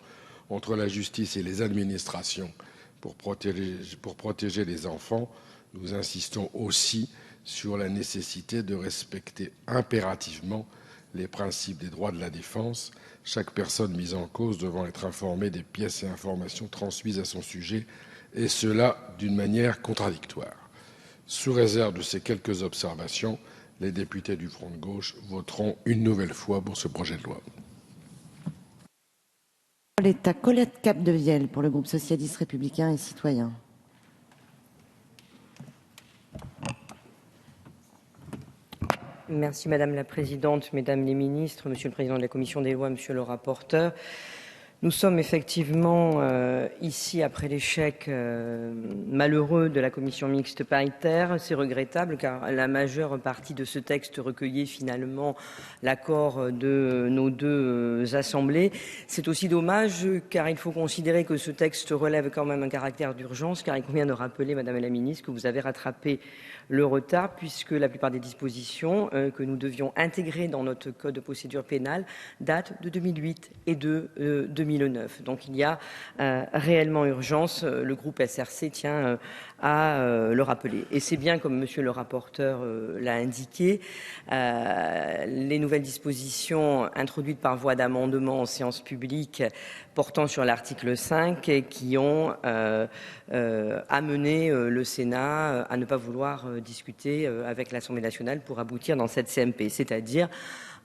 entre la justice et les administrations pour protéger les enfants, nous insistons aussi sur la nécessité de respecter impérativement les principes des droits de la défense, chaque personne mise en cause devant être informée des pièces et informations transmises à son sujet, et cela d'une manière contradictoire. Sous réserve de ces quelques observations, les députés du Front de gauche voteront une nouvelle fois pour ce projet de loi. L'État Colette Capdevielle pour le groupe socialiste républicain et citoyen. Merci Madame la Présidente, Mesdames les ministres, Monsieur le Président de la Commission des lois, Monsieur le rapporteur. Nous sommes effectivement ici après l'échec malheureux de la commission mixte paritaire. C'est regrettable car la majeure partie de ce texte recueillait finalement l'accord de nos deux assemblées. C'est aussi dommage car il faut considérer que ce texte relève quand même un caractère d'urgence, car il convient de rappeler, Madame la Ministre, que vous avez rattrapé le retard puisque la plupart des dispositions que nous devions intégrer dans notre code de procédure pénale datent de 2008 et de 2009. Donc il y a réellement urgence. Le groupe SRC tient à le rappeler. Et c'est bien comme Monsieur le rapporteur l'a indiqué, les nouvelles dispositions introduites par voie d'amendement en séance publique portant sur l'article 5 et qui ont amené le Sénat à ne pas vouloir discuter avec l'Assemblée nationale pour aboutir dans cette CMP, c'est-à-dire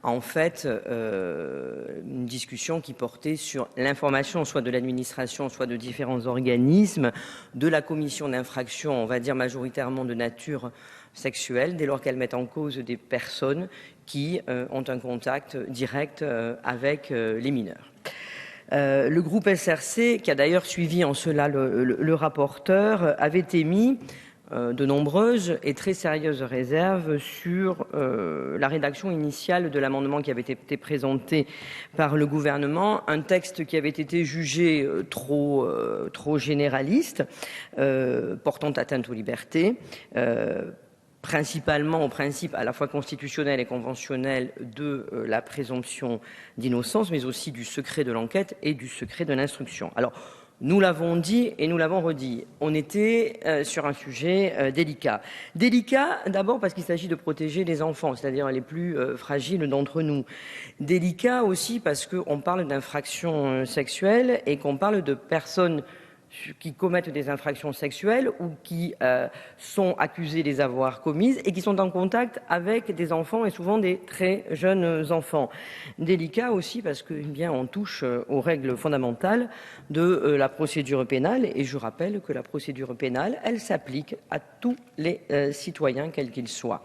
en fait une discussion qui portait sur l'information soit de l'administration, soit de différents organismes, de la commission d'infraction, on va dire majoritairement de nature sexuelle, dès lors qu'elles mettent en cause des personnes qui ont un contact direct avec les mineurs. Le groupe SRC, qui a d'ailleurs suivi en cela le rapporteur, avait émis de nombreuses et très sérieuses réserves sur la rédaction initiale de l'amendement qui avait été présenté par le gouvernement, un texte qui avait été jugé trop généraliste, portant atteinte aux libertés, principalement au principe à la fois constitutionnel et conventionnel de la présomption d'innocence, mais aussi du secret de l'enquête et du secret de l'instruction. Alors, nous l'avons dit et nous l'avons redit, on était sur un sujet délicat. Délicat d'abord parce qu'il s'agit de protéger les enfants, c'est-à-dire les plus fragiles d'entre nous. Délicat aussi parce qu'on parle d'infractions sexuelles et qu'on parle de personnes qui commettent des infractions sexuelles ou qui sont accusés de les avoir commises et qui sont en contact avec des enfants et souvent des très jeunes enfants. Délicat aussi parce que bien on touche aux règles fondamentales de la procédure pénale et je rappelle que la procédure pénale, elle s'applique à tous les citoyens quels qu'ils soient.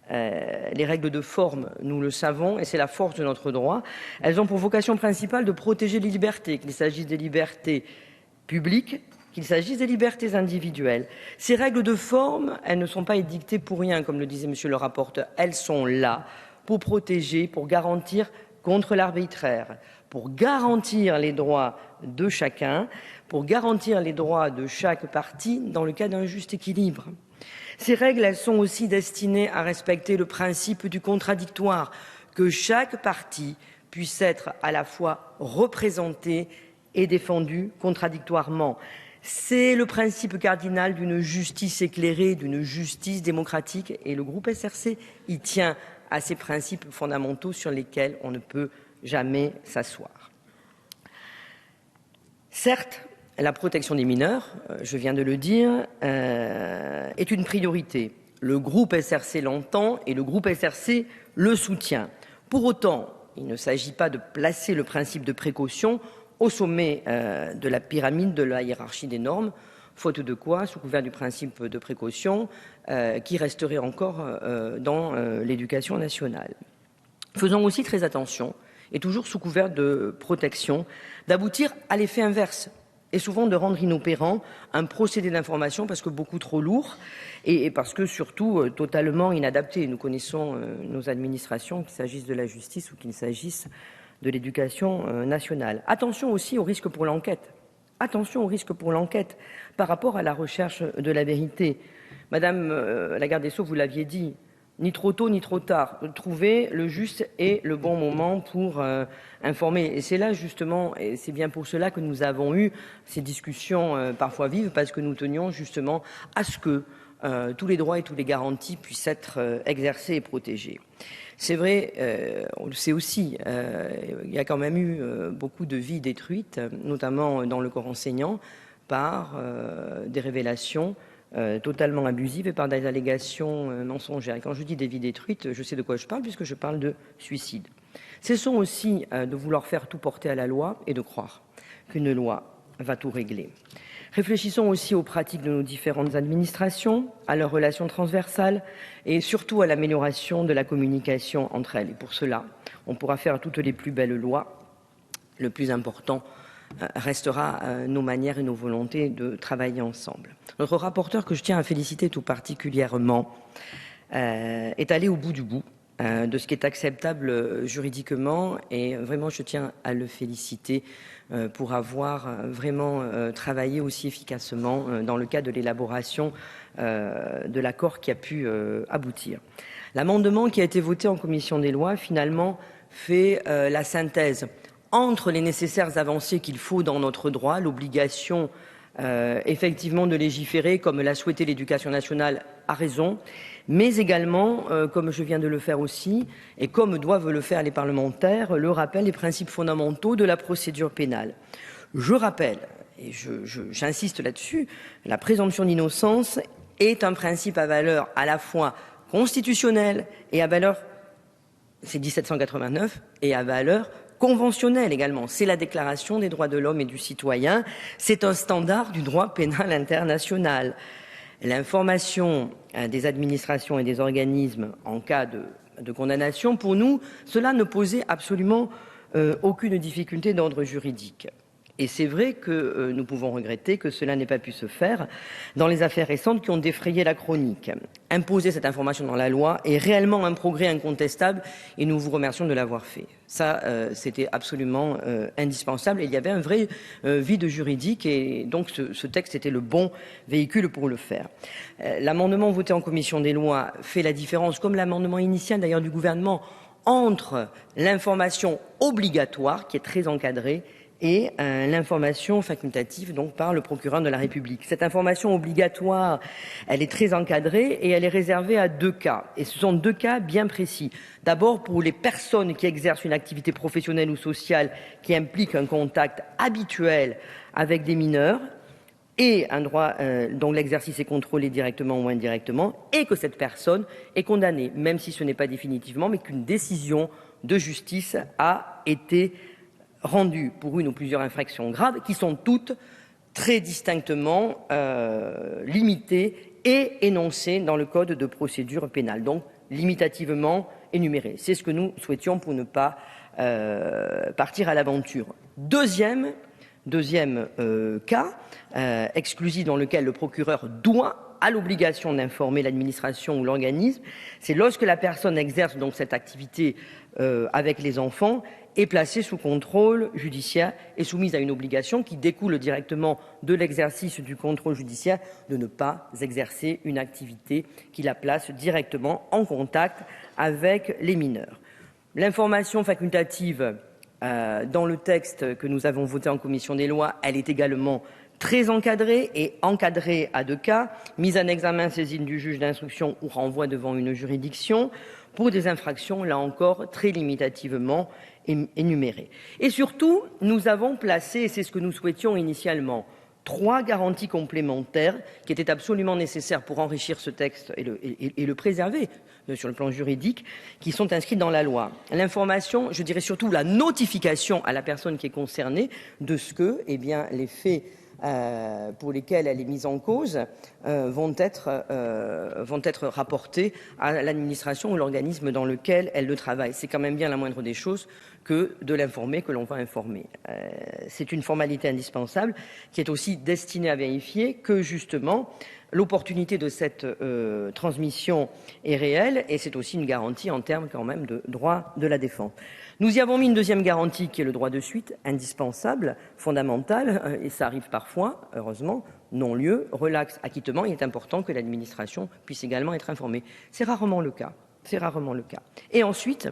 Les règles de forme, nous le savons, et c'est la force de notre droit, elles ont pour vocation principale de protéger les libertés, qu'il s'agisse des libertés publiques, qu'il s'agisse des libertés individuelles. Ces règles de forme, elles ne sont pas édictées pour rien, comme le disait monsieur le rapporteur. Elles sont là pour protéger, pour garantir contre l'arbitraire, pour garantir les droits de chacun, pour garantir les droits de chaque partie dans le cas d'un juste équilibre. Ces règles, elles sont aussi destinées à respecter le principe du contradictoire, que chaque partie puisse être à la fois représentée et défendu contradictoirement. C'est le principe cardinal d'une justice éclairée, d'une justice démocratique et le groupe SRC y tient à ces principes fondamentaux sur lesquels on ne peut jamais s'asseoir. Certes, la protection des mineurs, je viens de le dire, est une priorité. Le groupe SRC l'entend et le groupe SRC le soutient. Pour autant, il ne s'agit pas de placer le principe de précaution au sommet de la pyramide de la hiérarchie des normes, faute de quoi, sous couvert du principe de précaution, qui resterait encore dans l'éducation nationale. Faisons aussi très attention, et toujours sous couvert de protection, d'aboutir à l'effet inverse, et souvent de rendre inopérant un procédé d'information parce que beaucoup trop lourd et parce que surtout totalement inadapté. Nous connaissons nos administrations, qu'il s'agisse de la justice ou qu'il s'agisse de l'éducation nationale. Attention aussi au risque pour l'enquête. Attention au risque pour l'enquête par rapport à la recherche de la vérité. Madame la garde des Sceaux, vous l'aviez dit, ni trop tôt ni trop tard, trouver le juste et le bon moment pour informer. Et c'est là justement, et c'est bien pour cela que nous avons eu ces discussions parfois vives, parce que nous tenions justement à ce que tous les droits et toutes les garanties puissent être exercés et protégés. C'est vrai, on le sait aussi, il y a quand même eu beaucoup de vies détruites, notamment dans le corps enseignant, par des révélations totalement abusives et par des allégations mensongères. Et quand je dis des vies détruites, je sais de quoi je parle, puisque je parle de suicide. Cessons aussi de vouloir faire tout porter à la loi et de croire qu'une loi va tout régler. Réfléchissons aussi aux pratiques de nos différentes administrations, à leurs relations transversales et surtout à l'amélioration de la communication entre elles. Et pour cela, on pourra faire toutes les plus belles lois. Le plus important restera nos manières et nos volontés de travailler ensemble. Notre rapporteur, que je tiens à féliciter tout particulièrement, est allé au bout du bout de ce qui est acceptable juridiquement et vraiment je tiens à le féliciter pour avoir vraiment travaillé aussi efficacement dans le cadre de l'élaboration de l'accord qui a pu aboutir. L'amendement qui a été voté en commission des lois finalement fait la synthèse entre les nécessaires avancées qu'il faut dans notre droit, l'obligation effectivement de légiférer comme l'a souhaité l'éducation nationale à raison, mais également, comme je viens de le faire aussi, et comme doivent le faire les parlementaires, le rappel des principes fondamentaux de la procédure pénale. Je rappelle, et j'insiste là-dessus, la présomption d'innocence est un principe à valeur à la fois constitutionnelle et à valeur, c'est 1789, et à valeur conventionnelle également. C'est la Déclaration des droits de l'homme et du citoyen. C'est un standard du droit pénal international. L'information des administrations et des organismes en cas de condamnation, pour nous, cela ne posait absolument aucune difficulté d'ordre juridique. Et c'est vrai que nous pouvons regretter que cela n'ait pas pu se faire dans les affaires récentes qui ont défrayé la chronique. Imposer cette information dans la loi est réellement un progrès incontestable et nous vous remercions de l'avoir fait. Ça, c'était absolument indispensable. Et il y avait un vrai vide juridique et donc ce texte était le bon véhicule pour le faire. L'amendement voté en commission des lois fait la différence, comme l'amendement initial d'ailleurs du gouvernement, entre l'information obligatoire, qui est très encadrée, et l'information facultative donc par le procureur de la République. Cette information obligatoire, elle est très encadrée et elle est réservée à 2 cas. Et ce sont 2 cas bien précis. D'abord, pour les personnes qui exercent une activité professionnelle ou sociale qui implique un contact habituel avec des mineurs et un droit dont l'exercice est contrôlé directement ou indirectement, et que cette personne est condamnée, même si ce n'est pas définitivement, mais qu'une décision de justice a été rendues pour une ou plusieurs infractions graves qui sont toutes très distinctement limitées et énoncées dans le code de procédure pénale, donc limitativement énumérées. C'est ce que nous souhaitions pour ne pas partir à l'aventure. Deuxième cas exclusif dans lequel le procureur a l'obligation d'informer l'administration ou l'organisme, c'est lorsque la personne exerce donc cette activité avec les enfants est placée sous contrôle judiciaire et soumise à une obligation qui découle directement de l'exercice du contrôle judiciaire de ne pas exercer une activité qui la place directement en contact avec les mineurs. L'information facultative dans le texte que nous avons voté en commission des lois, elle est également très encadrée et encadrée à 2 cas, mise en examen, saisine du juge d'instruction ou renvoi devant une juridiction pour des infractions, là encore, très limitativement énumérées. Et surtout, nous avons placé, et c'est ce que nous souhaitions initialement, 3 garanties complémentaires qui étaient absolument nécessaires pour enrichir ce texte et le préserver sur le plan juridique, qui sont inscrites dans la loi. L'information, je dirais surtout la notification à la personne qui est concernée de ce que, les faits pour lesquels elle est mise en cause vont être rapportés à l'administration ou l'organisme dans lequel elle le travaille. C'est quand même bien la moindre des choses que de l'informer, que l'on va informer. C'est une formalité indispensable qui est aussi destinée à vérifier que justement l'opportunité de cette transmission est réelle et c'est aussi une garantie en termes quand même de droit de la défense. Nous y avons mis une deuxième garantie qui est le droit de suite, indispensable, fondamental, et ça arrive parfois, heureusement, non-lieu, relax, acquittement. Il est important que l'administration puisse également être informée. C'est rarement le cas. Et ensuite,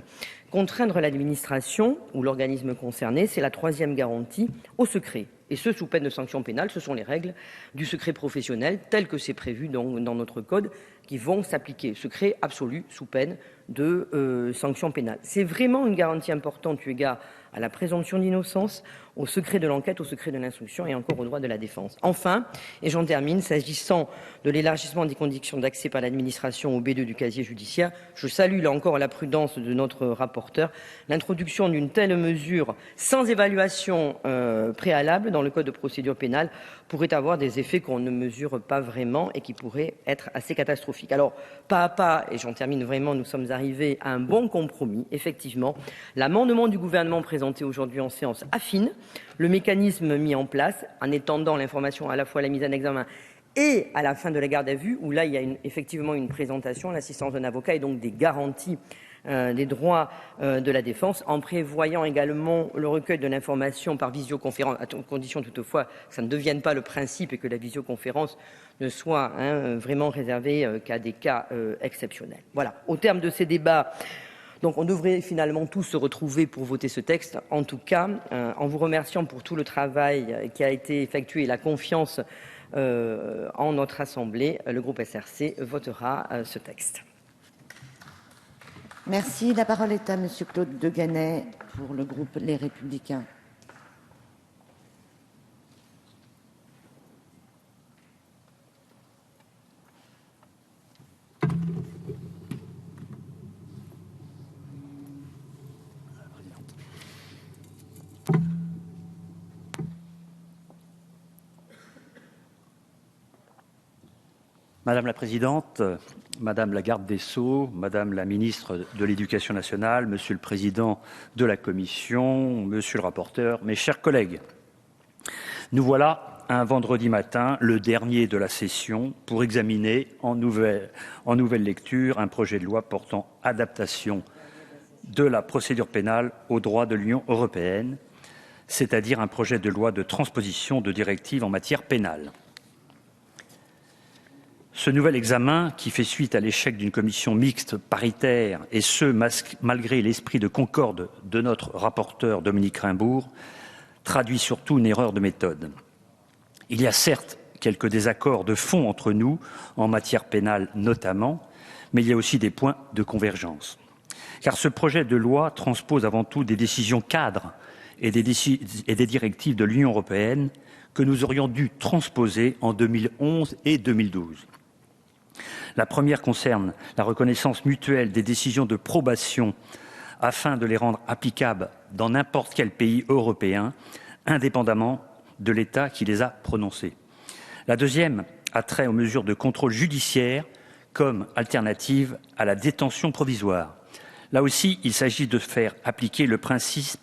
contraindre l'administration ou l'organisme concerné, c'est la 3e garantie au secret. Et ce, sous peine de sanctions pénales, ce sont les règles du secret professionnel, telles que c'est prévu dans notre code, qui vont s'appliquer. Secret absolu, sous peine de sanctions pénales. C'est vraiment une garantie importante eu égard à la présomption d'innocence, au secret de l'enquête, au secret de l'instruction et encore au droit de la défense. Enfin, et j'en termine, s'agissant de l'élargissement des conditions d'accès par l'administration au B2 du casier judiciaire, je salue là encore la prudence de notre rapporteur. L'introduction d'une telle mesure sans évaluation préalable dans le code de procédure pénale pourrait avoir des effets qu'on ne mesure pas vraiment et qui pourraient être assez catastrophiques. Alors, pas à pas, et j'en termine vraiment, nous sommes arrivés à un bon compromis. Effectivement, l'amendement du gouvernement présenté aujourd'hui en séance affine le mécanisme mis en place en étendant l'information à la fois à la mise en examen et à la fin de la garde à vue, où là, il y a effectivement une présentation, l'assistance d'un avocat et donc des garanties des droits de la défense, en prévoyant également le recueil de l'information par visioconférence, à condition toutefois que ça ne devienne pas le principe et que la visioconférence ne soit vraiment réservée qu'à des cas exceptionnels. Voilà, au terme de ces débats, donc on devrait finalement tous se retrouver pour voter ce texte. En tout cas, en vous remerciant pour tout le travail qui a été effectué et la confiance en notre Assemblée, le groupe SRC votera ce texte. Merci. La parole est à Monsieur Claude Deganay pour le groupe Les Républicains. Madame la Présidente, Madame la Garde des Sceaux, Madame la Ministre de l'Éducation nationale, Monsieur le Président de la Commission, Monsieur le rapporteur, mes chers collègues. Nous voilà un vendredi matin, le dernier de la session, pour examiner en nouvelle lecture un projet de loi portant adaptation de la procédure pénale au droit de l'Union européenne, c'est-à-dire un projet de loi de transposition de directives en matière pénale. Ce nouvel examen, qui fait suite à l'échec d'une commission mixte paritaire, et ce, malgré l'esprit de concorde de notre rapporteur Dominique Raimbourg, traduit surtout une erreur de méthode. Il y a certes quelques désaccords de fond entre nous, en matière pénale notamment, mais il y a aussi des points de convergence. Car ce projet de loi transpose avant tout des décisions cadres et des directives de l'Union européenne que nous aurions dû transposer en 2011 et 2012. La première concerne la reconnaissance mutuelle des décisions de probation afin de les rendre applicables dans n'importe quel pays européen, indépendamment de l'État qui les a prononcées. La deuxième a trait aux mesures de contrôle judiciaire comme alternative à la détention provisoire. Là aussi, il s'agit de faire appliquer le principe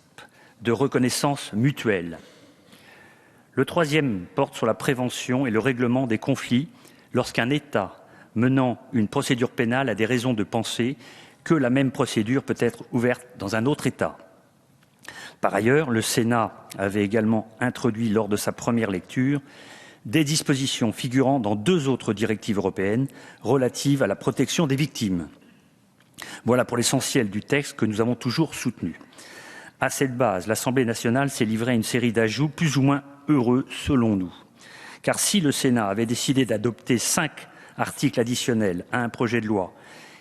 de reconnaissance mutuelle. Le troisième porte sur la prévention et le règlement des conflits lorsqu'un État menant une procédure pénale a des raisons de penser que la même procédure peut être ouverte dans un autre État. Par ailleurs, le Sénat avait également introduit lors de sa première lecture des dispositions figurant dans 2 autres directives européennes relatives à la protection des victimes. Voilà pour l'essentiel du texte que nous avons toujours soutenu. À cette base, l'Assemblée nationale s'est livrée à une série d'ajouts plus ou moins heureux selon nous. Car si le Sénat avait décidé d'adopter 5 articles additionnels à un projet de loi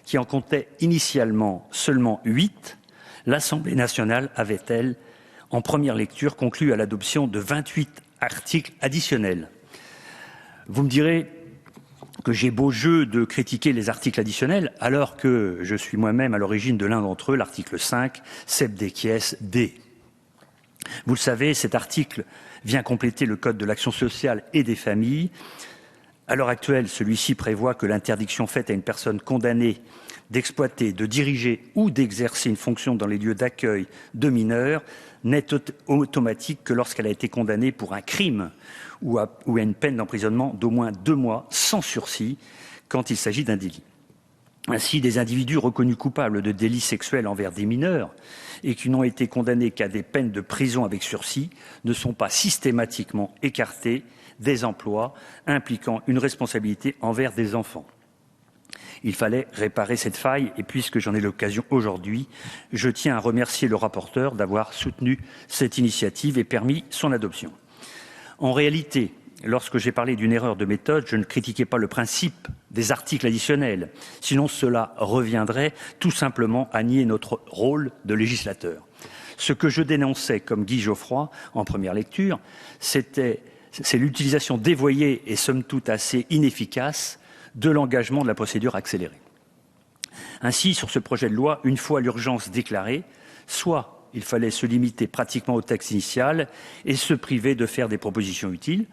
qui en comptait initialement seulement 8, l'Assemblée nationale avait, elle, en première lecture, conclu à l'adoption de 28 articles additionnels. Vous me direz que j'ai beau jeu de critiquer les articles additionnels, alors que je suis moi-même à l'origine de l'un d'entre eux, l'article 5, Sepdecies D. Vous le savez, cet article vient compléter le Code de l'action sociale et des familles. À l'heure actuelle, celui-ci prévoit que l'interdiction faite à une personne condamnée d'exploiter, de diriger ou d'exercer une fonction dans les lieux d'accueil de mineurs n'est automatique que lorsqu'elle a été condamnée pour un crime ou à une peine d'emprisonnement d'au moins 2 mois sans sursis quand il s'agit d'un délit. Ainsi, des individus reconnus coupables de délits sexuels envers des mineurs et qui n'ont été condamnés qu'à des peines de prison avec sursis ne sont pas systématiquement écartés des emplois impliquant une responsabilité envers des enfants. Il fallait réparer cette faille et puisque j'en ai l'occasion aujourd'hui, je tiens à remercier le rapporteur d'avoir soutenu cette initiative et permis son adoption. En réalité, lorsque j'ai parlé d'une erreur de méthode, je ne critiquais pas le principe des articles additionnels, sinon cela reviendrait tout simplement à nier notre rôle de législateur. Ce que je dénonçais, comme Guy Geoffroy, en première lecture, c'est l'utilisation dévoyée et somme toute assez inefficace de l'engagement de la procédure accélérée. Ainsi, sur ce projet de loi, une fois l'urgence déclarée, soit il fallait se limiter pratiquement au texte initial et se priver de faire des propositions utiles,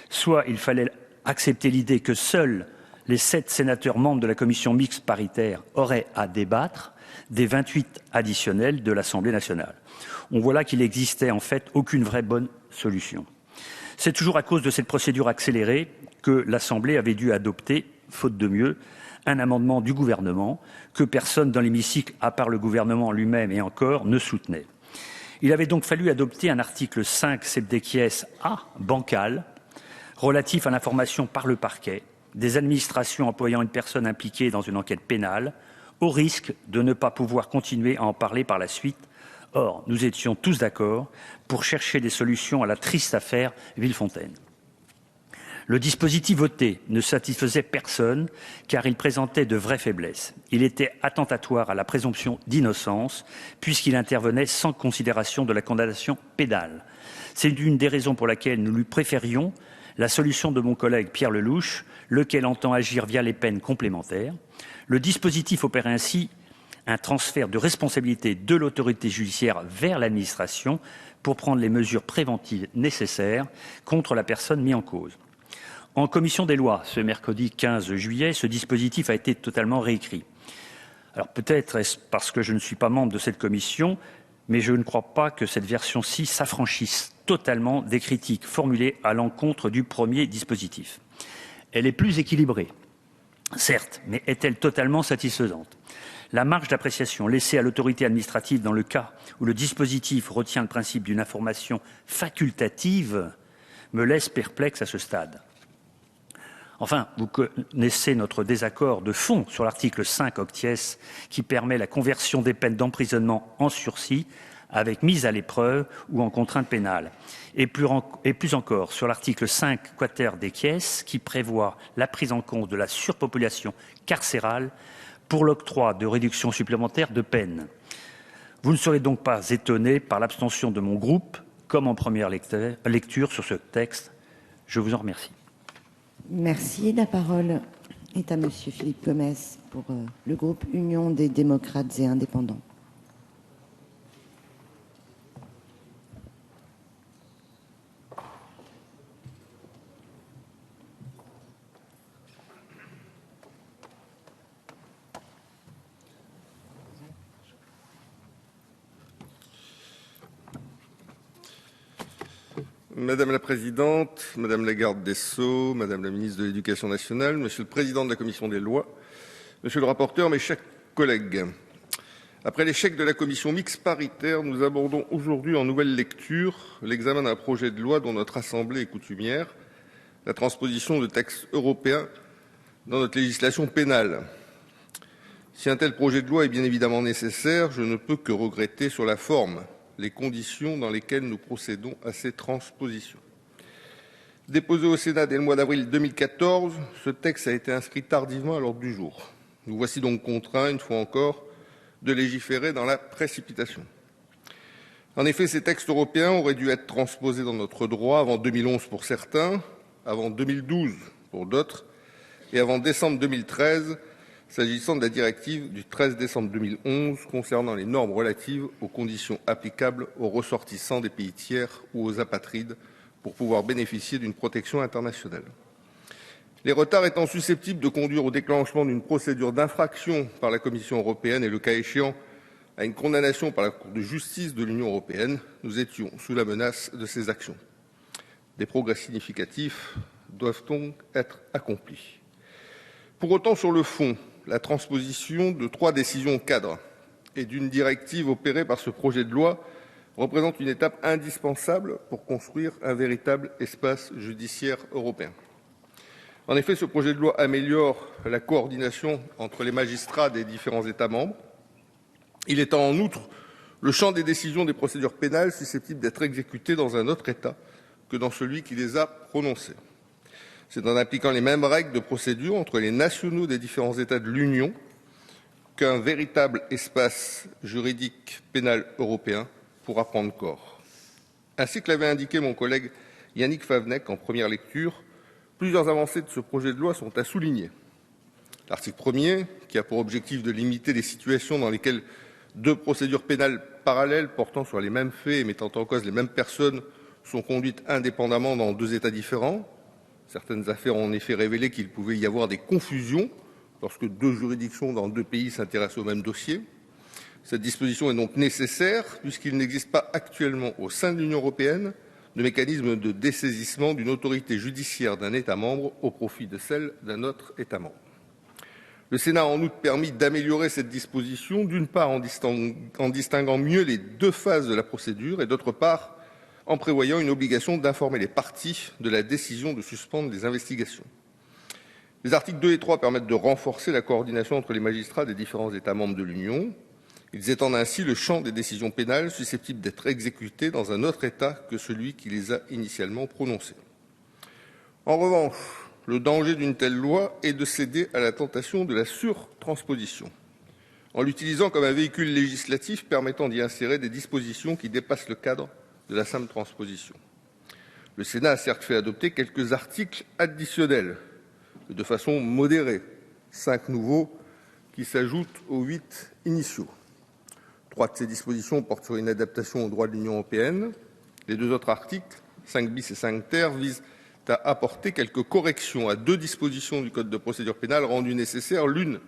soit il fallait accepter l'idée que seuls les 7 sénateurs membres de la commission mixte paritaire auraient à débattre des 28 additionnels de l'Assemblée nationale. On voit là qu'il n'existait en fait aucune vraie bonne solution. C'est toujours à cause de cette procédure accélérée que l'Assemblée avait dû adopter, faute de mieux, un amendement du gouvernement que personne dans l'hémicycle, à part le gouvernement lui-même et encore, ne soutenait. Il avait donc fallu adopter un article 5 Sepdecies A bancal relatif à l'information par le parquet des administrations employant une personne impliquée dans une enquête pénale, au risque de ne pas pouvoir continuer à en parler par la suite. Or, nous étions tous d'accord pour chercher des solutions à la triste affaire Villefontaine. Le dispositif voté ne satisfaisait personne car il présentait de vraies faiblesses. Il était attentatoire à la présomption d'innocence puisqu'il intervenait sans considération de la condamnation pénale. C'est une des raisons pour laquelle nous lui préférions la solution de mon collègue Pierre Lellouche, lequel entend agir via les peines complémentaires. Le dispositif opère ainsi un transfert de responsabilité de l'autorité judiciaire vers l'administration pour prendre les mesures préventives nécessaires contre la personne mise en cause. En commission des lois, ce mercredi 15 juillet, ce dispositif a été totalement réécrit. Alors peut-être est-ce parce que je ne suis pas membre de cette commission, mais je ne crois pas que cette version-ci s'affranchisse totalement des critiques formulées à l'encontre du premier dispositif. Elle est plus équilibrée, certes, mais est-elle totalement satisfaisante? La marge d'appréciation laissée à l'autorité administrative dans le cas où le dispositif retient le principe d'une information facultative me laisse perplexe à ce stade. Enfin, vous connaissez notre désaccord de fond sur l'article 5 octies qui permet la conversion des peines d'emprisonnement en sursis avec mise à l'épreuve ou en contrainte pénale. Et plus encore sur l'article 5 quater decies qui prévoit la prise en compte de la surpopulation carcérale pour l'octroi de réductions supplémentaires de peine. Vous ne serez donc pas étonné par l'abstention de mon groupe, comme en première lecture sur ce texte. Je vous en remercie. Merci. La parole est à Monsieur Philippe Gomes pour le groupe Union des démocrates et indépendants. Madame la Présidente, Madame la Garde des Sceaux, Madame la Ministre de l'Éducation nationale, Monsieur le Président de la Commission des lois, Monsieur le rapporteur, mes chers collègues. Après l'échec de la Commission mixte paritaire, nous abordons aujourd'hui en nouvelle lecture l'examen d'un projet de loi dont notre Assemblée est coutumière, la transposition de textes européens dans notre législation pénale. Si un tel projet de loi est bien évidemment nécessaire, je ne peux que regretter sur la forme les conditions dans lesquelles nous procédons à ces transpositions. Déposé au Sénat dès le mois d'avril 2014, ce texte a été inscrit tardivement à l'ordre du jour. Nous voici donc contraints, une fois encore, de légiférer dans la précipitation. En effet, ces textes européens auraient dû être transposés dans notre droit avant 2011 pour certains, avant 2012 pour d'autres, et avant décembre 2013, s'agissant de la directive du 13 décembre 2011 concernant les normes relatives aux conditions applicables aux ressortissants des pays tiers ou aux apatrides pour pouvoir bénéficier d'une protection internationale. Les retards étant susceptibles de conduire au déclenchement d'une procédure d'infraction par la Commission européenne et, le cas échéant, à une condamnation par la Cour de justice de l'Union européenne, nous étions sous la menace de ces actions. Des progrès significatifs doivent donc être accomplis. Pour autant, sur le fond, la transposition de 3 décisions cadres et d'une directive opérée par ce projet de loi représente une étape indispensable pour construire un véritable espace judiciaire européen. En effet, ce projet de loi améliore la coordination entre les magistrats des différents États membres. Il étend en outre le champ des décisions des procédures pénales susceptibles d'être exécutées dans un autre État que dans celui qui les a prononcées. C'est en appliquant les mêmes règles de procédure entre les nationaux des différents États de l'Union qu'un véritable espace juridique pénal européen pourra prendre corps. Ainsi que l'avait indiqué mon collègue Yannick Favennec en première lecture, plusieurs avancées de ce projet de loi sont à souligner. L'article 1er, qui a pour objectif de limiter les situations dans lesquelles 2 procédures pénales parallèles portant sur les mêmes faits et mettant en cause les mêmes personnes sont conduites indépendamment dans 2 États différents. Certaines affaires ont en effet révélé qu'il pouvait y avoir des confusions lorsque 2 juridictions dans 2 pays s'intéressent au même dossier. Cette disposition est donc nécessaire puisqu'il n'existe pas actuellement au sein de l'Union européenne de mécanisme de dessaisissement d'une autorité judiciaire d'un État membre au profit de celle d'un autre État membre. Le Sénat a en outre permis d'améliorer cette disposition, d'une part en distinguant mieux les 2 phases de la procédure et d'autre part en prévoyant une obligation d'informer les parties de la décision de suspendre les investigations. Les articles 2 et 3 permettent de renforcer la coordination entre les magistrats des différents États membres de l'Union. Ils étendent ainsi le champ des décisions pénales susceptibles d'être exécutées dans un autre État que celui qui les a initialement prononcées. En revanche, le danger d'une telle loi est de céder à la tentation de la surtransposition, en l'utilisant comme un véhicule législatif permettant d'y insérer des dispositions qui dépassent le cadre de la simple transposition. Le Sénat a certes fait adopter quelques articles additionnels, de façon modérée, 5 nouveaux qui s'ajoutent aux 8 initiaux. 3 de ces dispositions portent sur une adaptation au droit de l'Union européenne. Les 2 autres articles, 5 bis et 5 ter, visent à apporter quelques corrections à 2 dispositions du Code de procédure pénale rendues nécessaires, l'une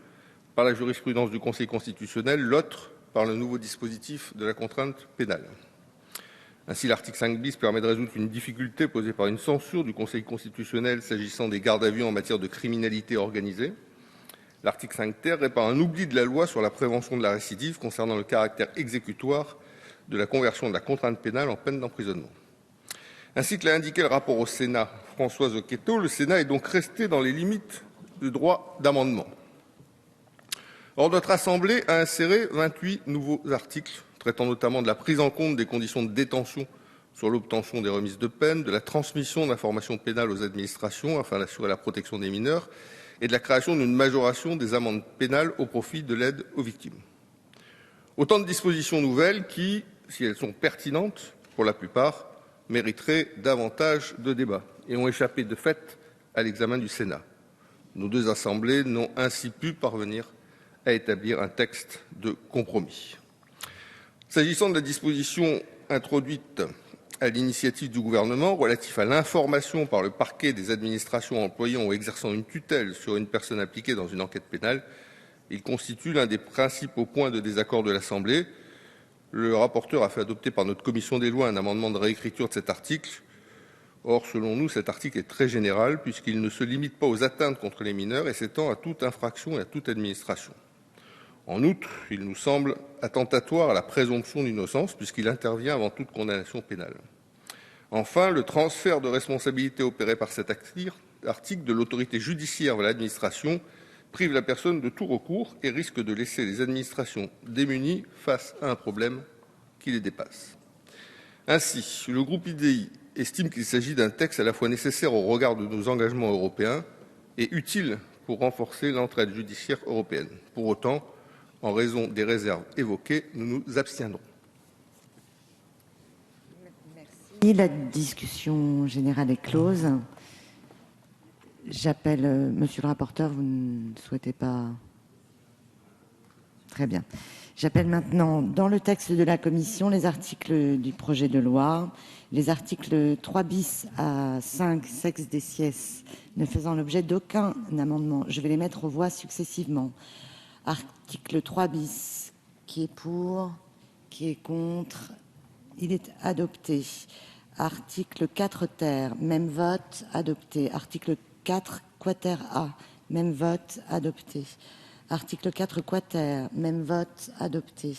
par la jurisprudence du Conseil constitutionnel, l'autre par le nouveau dispositif de la contrainte pénale. Ainsi, l'article 5 bis permet de résoudre une difficulté posée par une censure du Conseil constitutionnel s'agissant des gardes à vue en matière de criminalité organisée. L'article 5 ter répare un oubli de la loi sur la prévention de la récidive concernant le caractère exécutoire de la conversion de la contrainte pénale en peine d'emprisonnement. Ainsi que l'a indiqué le rapport au Sénat Françoise Oqueto, le Sénat est donc resté dans les limites du droit d'amendement. Or, notre Assemblée a inséré 28 nouveaux articles traitant notamment de la prise en compte des conditions de détention sur l'obtention des remises de peine, de la transmission d'informations pénales aux administrations afin d'assurer la protection des mineurs et de la création d'une majoration des amendes pénales au profit de l'aide aux victimes. Autant de dispositions nouvelles qui, si elles sont pertinentes pour la plupart, mériteraient davantage de débats et ont échappé de fait à l'examen du Sénat. Nos deux assemblées n'ont ainsi pu parvenir à établir un texte de compromis. S'agissant de la disposition introduite à l'initiative du gouvernement relative à l'information par le parquet des administrations employant ou exerçant une tutelle sur une personne impliquée dans une enquête pénale, il constitue l'un des principaux points de désaccord de l'Assemblée. Le rapporteur a fait adopter par notre commission des lois un amendement de réécriture de cet article. Or, selon nous, cet article est très général puisqu'il ne se limite pas aux atteintes contre les mineurs et s'étend à toute infraction et à toute administration. En outre, il nous semble attentatoire à la présomption d'innocence puisqu'il intervient avant toute condamnation pénale. Enfin, le transfert de responsabilité opéré par cet article de l'autorité judiciaire vers l'administration prive la personne de tout recours et risque de laisser les administrations démunies face à un problème qui les dépasse. Ainsi, le groupe IDI estime qu'il s'agit d'un texte à la fois nécessaire au regard de nos engagements européens et utile pour renforcer l'entraide judiciaire européenne. Pour autant, en raison des réserves évoquées, nous nous abstiendrons. Merci. La discussion générale est close. J'appelle monsieur le rapporteur, vous ne souhaitez pas? Très bien. J'appelle maintenant, dans le texte de la commission, les articles du projet de loi, les articles 3 bis à 5 sex des siès ne faisant l'objet d'aucun amendement. Je vais les mettre aux voix successivement. Article 3 bis, qui est pour, qui est contre, il est adopté. Article 4 ter, même vote, adopté. Article 4 quater A, même vote, adopté. Article 4 quater, même vote, adopté.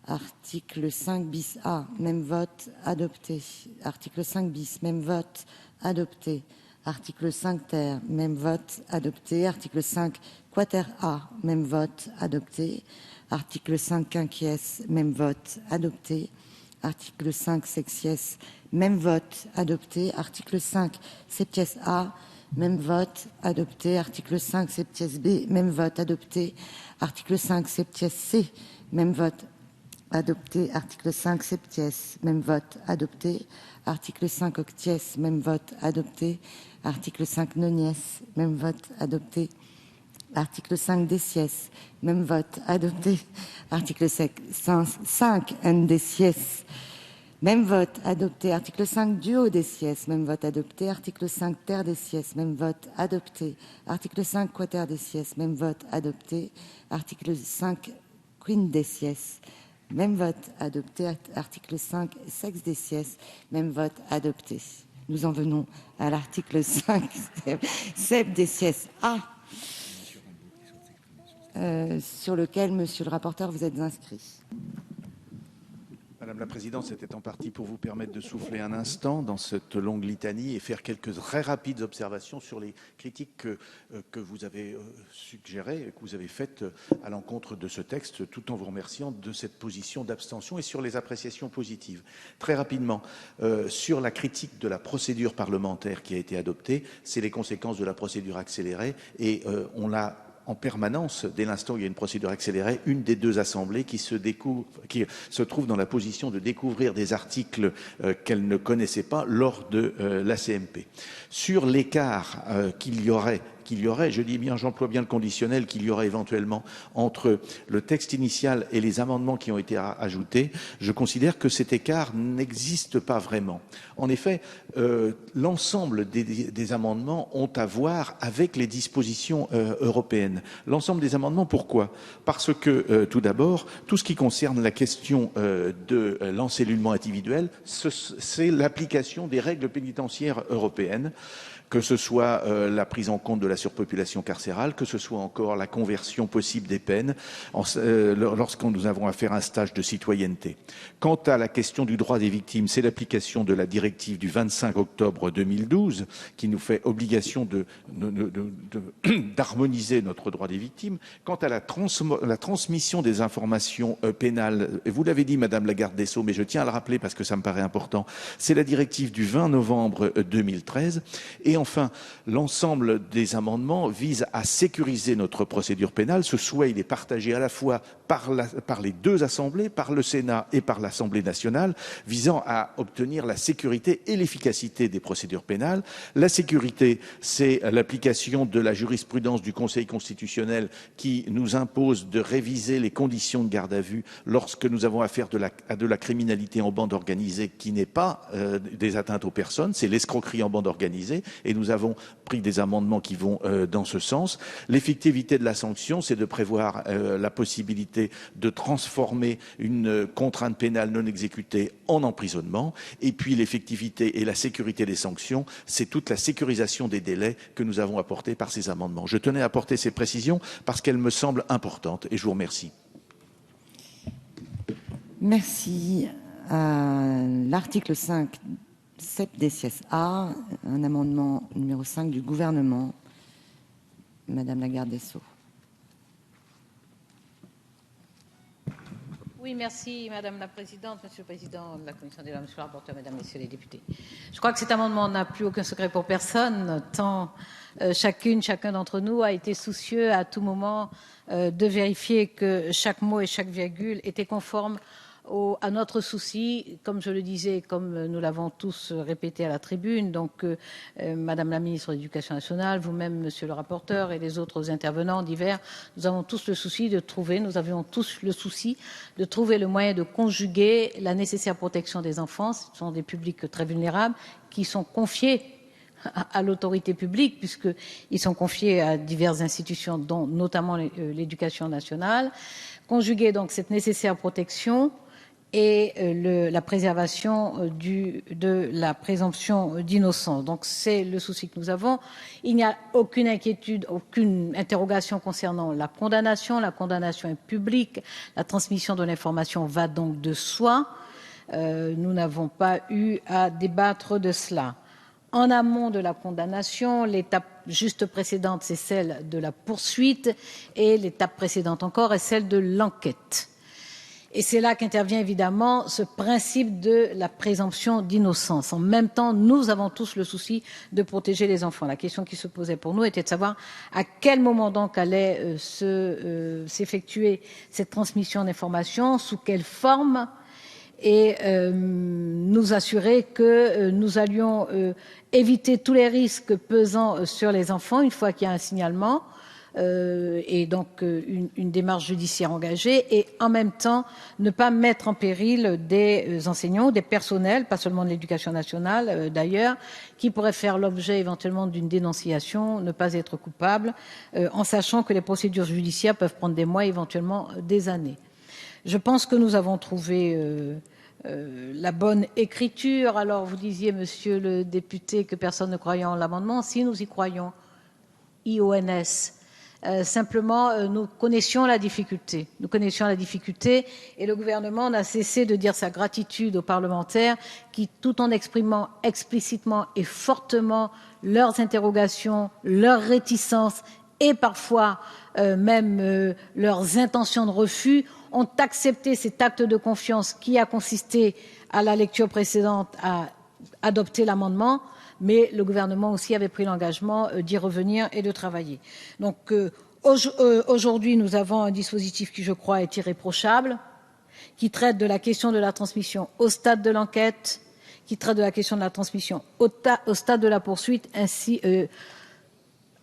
Article 5 bis A, même vote, adopté. Article 5 bis, même vote, adopté. Article 5 ter, même vote, adopté. Article 5 quater A, même vote, adopté. Article 5 quinquies, même vote, adopté. Article 5 sexies, même vote, adopté. Article 5 septies A, même vote, adopté. Article 5 septies B, même vote, adopté. Article 5 septies C, même vote, adopté. Article 5 septies, même vote, adopté. Article 5 octies, même vote, adopté. Article 5 nonies, même vote, adopté. Article 5 décies, même vote, adopté. Article 5 indécies, même vote, adopté. Article 5 duo décies, même vote, adopté. Article 5 ter décies, même vote, adopté. Article 5 quater décies, même vote, adopté. Article 5 quin décies, même vote, adopté. Article 5 sex décies, même vote, adopté. Nous en venons à l'article 5 sep décies A, sur lequel, monsieur le rapporteur, vous êtes inscrit. Madame la Présidente, c'était en partie pour vous permettre de souffler un instant dans cette longue litanie et faire quelques très rapides observations sur les critiques que vous avez suggérées, que vous avez faites à l'encontre de ce texte, tout en vous remerciant de cette position d'abstention et sur les appréciations positives. Très rapidement, sur la critique de la procédure parlementaire qui a été adoptée, c'est les conséquences de la procédure accélérée et on l'a en permanence, dès l'instant où il y a une procédure accélérée, une des deux assemblées qui se trouve dans la position de découvrir des articles qu'elle ne connaissait pas lors de la CMP. Sur l'écart qu'il y aurait, qu'il y aurait, je dis bien, j'emploie bien le conditionnel, qu'il y aurait éventuellement entre le texte initial et les amendements qui ont été ajoutés, je considère que cet écart n'existe pas vraiment. En effet, l'ensemble des amendements ont à voir avec les dispositions européennes. L'ensemble des amendements, pourquoi? Parce que, tout d'abord, tout ce qui concerne la question de l'encellulement individuel, c'est l'application des règles pénitentiaires européennes, que ce soit la prise en compte de la surpopulation carcérale, que ce soit encore la conversion possible des peines lorsque nous avons à faire un stage de citoyenneté. Quant à la question du droit des victimes, c'est l'application de la directive du 25 octobre 2012 qui nous fait obligation d'harmoniser notre droit des victimes. Quant à la transmission des informations pénales, vous l'avez dit, Madame la garde des Sceaux, mais je tiens à le rappeler parce que ça me paraît important, c'est la directive du 20 novembre 2013. Et enfin, l'ensemble des amendements vise à sécuriser notre procédure pénale. Ce souhait, il est partagé à la fois par les deux assemblées, par le Sénat et par l'Assemblée nationale, visant à obtenir la sécurité et l'efficacité des procédures pénales. La sécurité, c'est l'application de la jurisprudence du Conseil constitutionnel qui nous impose de réviser les conditions de garde à vue lorsque nous avons affaire à de la criminalité en bande organisée qui n'est pas des atteintes aux personnes, c'est l'escroquerie en bande organisée, et nous avons pris des amendements qui vont dans ce sens. L'effectivité de la sanction, c'est de prévoir la possibilité de transformer une contrainte pénale non exécutée en emprisonnement. Et puis l'effectivité et la sécurité des sanctions, c'est toute la sécurisation des délais que nous avons apportés par ces amendements. Je tenais à apporter ces précisions parce qu'elles me semblent importantes et je vous remercie. Merci. L'article 5, 7 des A, un amendement numéro 5 du gouvernement. Madame la garde des Sceaux. Oui, merci Madame la Présidente, Monsieur le Président de la Commission des lois, Monsieur le rapporteur, Mesdames, Messieurs les députés. Je crois que cet amendement n'a plus aucun secret pour personne, tant chacun d'entre nous a été soucieux à tout moment de vérifier que chaque mot et chaque virgule étaient conformes à notre souci, comme je le disais, comme nous l'avons tous répété à la tribune, donc Madame la ministre de l'Éducation nationale, vous-même, Monsieur le rapporteur, et les autres intervenants divers, nous avions tous le souci de trouver le moyen de conjuguer la nécessaire protection des enfants. Ce sont des publics très vulnérables qui sont confiés à l'autorité publique, puisqu'ils sont confiés à diverses institutions, dont notamment l'éducation nationale. Conjuguer donc cette nécessaire protection et la préservation de la présomption d'innocence. Donc c'est le souci que nous avons. Il n'y a aucune inquiétude, aucune interrogation concernant la condamnation. La condamnation est publique. La transmission de l'information va donc de soi. Nous n'avons pas eu à débattre de cela. En amont de la condamnation, l'étape juste précédente, c'est celle de la poursuite, et l'étape précédente encore est celle de l'enquête. Et c'est là qu'intervient évidemment ce principe de la présomption d'innocence. En même temps, nous avons tous le souci de protéger les enfants. La question qui se posait pour nous était de savoir à quel moment donc allait s'effectuer cette transmission d'informations, sous quelle forme, et nous assurer que nous allions éviter tous les risques pesant sur les enfants une fois qu'il y a un signalement, et donc une démarche judiciaire engagée, et en même temps ne pas mettre en péril des enseignants, des personnels, pas seulement de l'éducation nationale d'ailleurs, qui pourraient faire l'objet éventuellement d'une dénonciation, ne pas être coupables, en sachant que les procédures judiciaires peuvent prendre des mois, éventuellement des années. Je pense que nous avons trouvé la bonne écriture. Alors vous disiez, monsieur le député, que personne ne croyait en l'amendement. Si, nous y croyons. IONS. Simplement, nous connaissions la difficulté. Nous connaissions la difficulté, et le gouvernement n'a cessé de dire sa gratitude aux parlementaires qui, tout en exprimant explicitement et fortement leurs interrogations, leurs réticences et parfois même leurs intentions de refus, ont accepté cet acte de confiance qui a consisté à la lecture précédente à adopter l'amendement, mais le gouvernement aussi avait pris l'engagement d'y revenir et de travailler. Donc aujourd'hui, nous avons un dispositif qui, je crois, est irréprochable, qui traite de la question de la transmission au stade de l'enquête, qui traite de la question de la transmission au stade de la poursuite,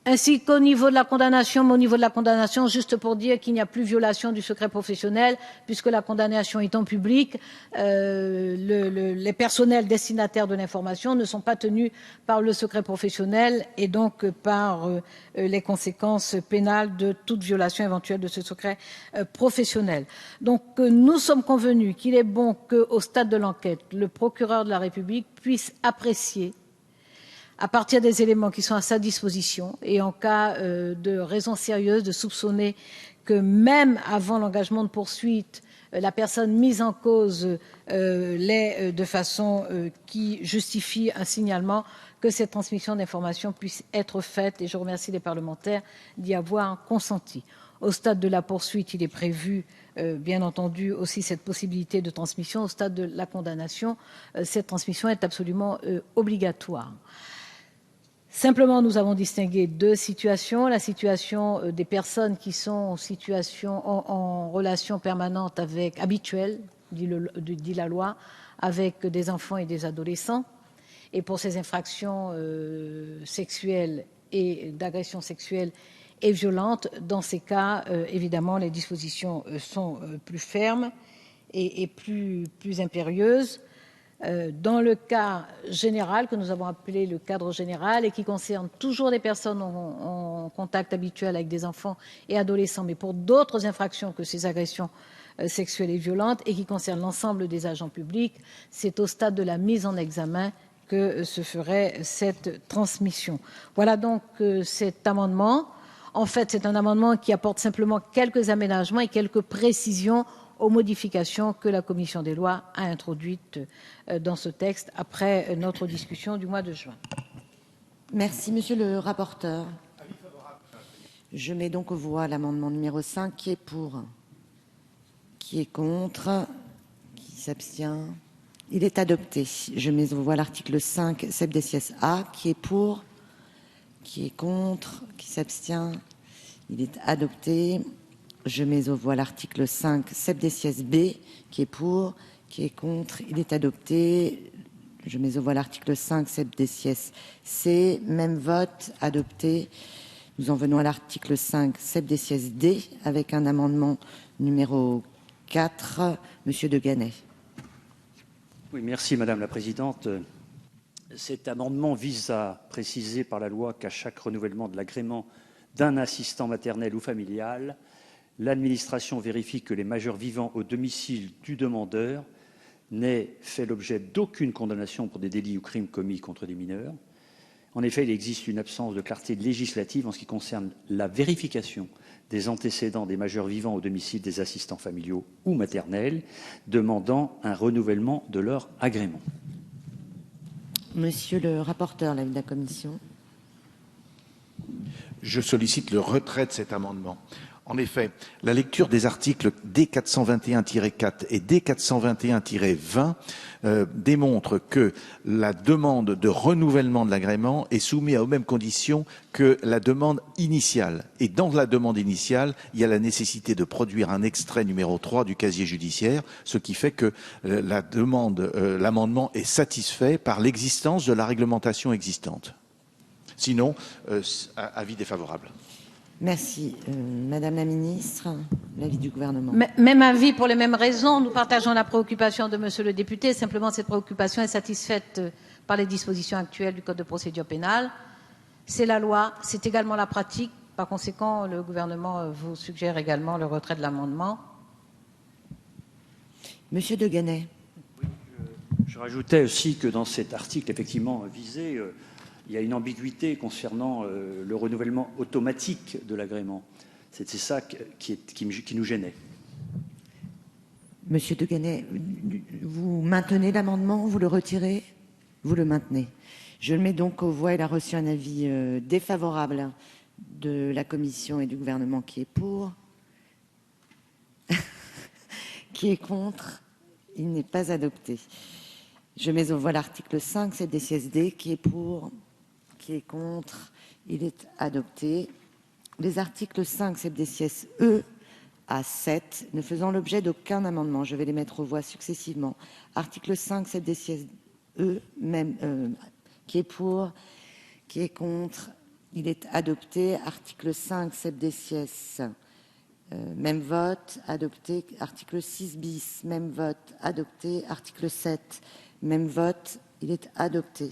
ainsi qu'au niveau de la condamnation, mais au niveau de la condamnation, juste pour dire qu'il n'y a plus violation du secret professionnel, puisque la condamnation étant publique, les personnels destinataires de l'information ne sont pas tenus par le secret professionnel et donc par les conséquences pénales de toute violation éventuelle de ce secret professionnel. Donc nous sommes convenus qu'il est bon qu'au stade de l'enquête, le procureur de la République puisse apprécier à partir des éléments qui sont à sa disposition et en cas de raison sérieuse de soupçonner que même avant l'engagement de poursuite, la personne mise en cause l'est de façon qui justifie un signalement, que cette transmission d'informations puisse être faite. Et je remercie les parlementaires d'y avoir consenti. Au stade de la poursuite, il est prévu, bien entendu, aussi cette possibilité de transmission. Au stade de la condamnation, cette transmission est absolument obligatoire. Simplement, nous avons distingué deux situations. La situation des personnes qui sont en relation permanente avec, habituelle, dit la loi, avec des enfants et des adolescents. Et pour ces infractions sexuelles et d'agression sexuelle et violente, dans ces cas, évidemment, les dispositions sont plus fermes et plus impérieuses. Dans le cas général, que nous avons appelé le cadre général, et qui concerne toujours des personnes en contact habituel avec des enfants et adolescents, mais pour d'autres infractions que ces agressions sexuelles et violentes, et qui concerne l'ensemble des agents publics, c'est au stade de la mise en examen que se ferait cette transmission. Voilà donc cet amendement. En fait, c'est un amendement qui apporte simplement quelques aménagements et quelques précisions aux modifications que la commission des lois a introduites dans ce texte après notre discussion du mois de juin. Merci, monsieur le rapporteur. Je mets donc aux voix l'amendement numéro 5 qui est pour, qui est contre, qui s'abstient. Il est adopté. Je mets aux voix l'article 5 septessies A qui est pour, qui est contre, qui s'abstient. Il est adopté. Je mets aux voix l'article 5 septessies B qui est pour, qui est contre. Il est adopté. Je mets aux voix l'article 5 septessies C. Même vote, adopté. Nous en venons à l'article 5 septessies D avec un amendement numéro 4. Monsieur De Ganay. Oui, merci Madame la Présidente. Cet amendement vise à préciser par la loi qu'à chaque renouvellement de l'agrément d'un assistant maternel ou familial, l'administration vérifie que les majeurs vivant au domicile du demandeur n'aient fait l'objet d'aucune condamnation pour des délits ou crimes commis contre des mineurs. En effet, il existe une absence de clarté législative en ce qui concerne la vérification des antécédents des majeurs vivant au domicile des assistants familiaux ou maternels demandant un renouvellement de leur agrément. Monsieur le rapporteur, l'avis de la commission. Je sollicite le retrait de cet amendement. En effet, la lecture des articles D421-4 et D421-20 démontre que la demande de renouvellement de l'agrément est soumise aux mêmes conditions que la demande initiale. Et dans la demande initiale, il y a la nécessité de produire un extrait numéro 3 du casier judiciaire, ce qui fait que l'amendement est satisfait par l'existence de la réglementation existante. Sinon, avis défavorable. Merci. Madame la ministre, l'avis du gouvernement. Même avis pour les mêmes raisons. Nous partageons la préoccupation de monsieur le député. Simplement, cette préoccupation est satisfaite par les dispositions actuelles du Code de procédure pénale. C'est la loi, c'est également la pratique. Par conséquent, le gouvernement vous suggère également le retrait de l'amendement. Monsieur De Ganay. Oui, je rajoutais aussi que dans cet article effectivement visé, il y a une ambiguïté concernant le renouvellement automatique de l'agrément. C'est ça qui nous gênait. Monsieur De Ganay, vous maintenez l'amendement, vous le retirez? Vous le maintenez. Je le mets donc aux voix. Il a reçu un avis défavorable de la commission et du gouvernement qui est pour. Qui est contre? Il n'est pas adopté. Je mets aux voix l'article 5, c'est des CSD, qui est pour, qui est contre, il est adopté. Les articles 5, c'est des CSE E à 7, ne faisant l'objet d'aucun amendement. Je vais les mettre aux voix successivement. Article 5, c'est des CSE E, même, qui est pour, qui est contre, il est adopté. Article 5, septdecies, même vote, adopté. Article 6 bis, même vote, adopté. Article 7, même vote, il est adopté.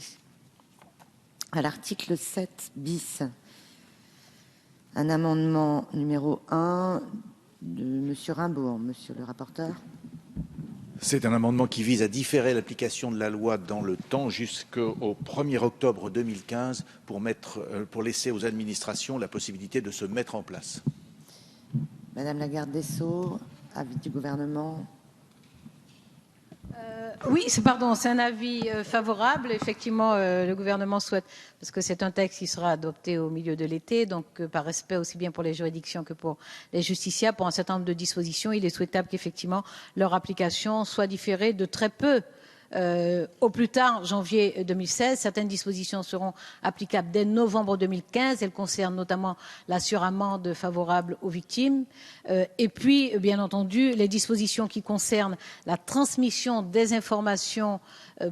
À l'article 7 bis, un amendement numéro 1 de M. Rimbaud. Monsieur le rapporteur. C'est un amendement qui vise à différer l'application de la loi dans le temps jusqu'au 1er octobre 2015 pour laisser aux administrations la possibilité de se mettre en place. Madame la garde des Sceaux, avis du gouvernement. Oui, c'est un avis favorable. Effectivement, le gouvernement souhaite, parce que c'est un texte qui sera adopté au milieu de l'été, donc par respect aussi bien pour les juridictions que pour les justiciables, pour un certain nombre de dispositions, il est souhaitable qu'effectivement leur application soit différée de très peu. Au plus tard, janvier 2016, certaines dispositions seront applicables dès novembre 2015. Elles concernent notamment la suramende favorable aux victimes. Et puis, bien entendu, les dispositions qui concernent la transmission des informations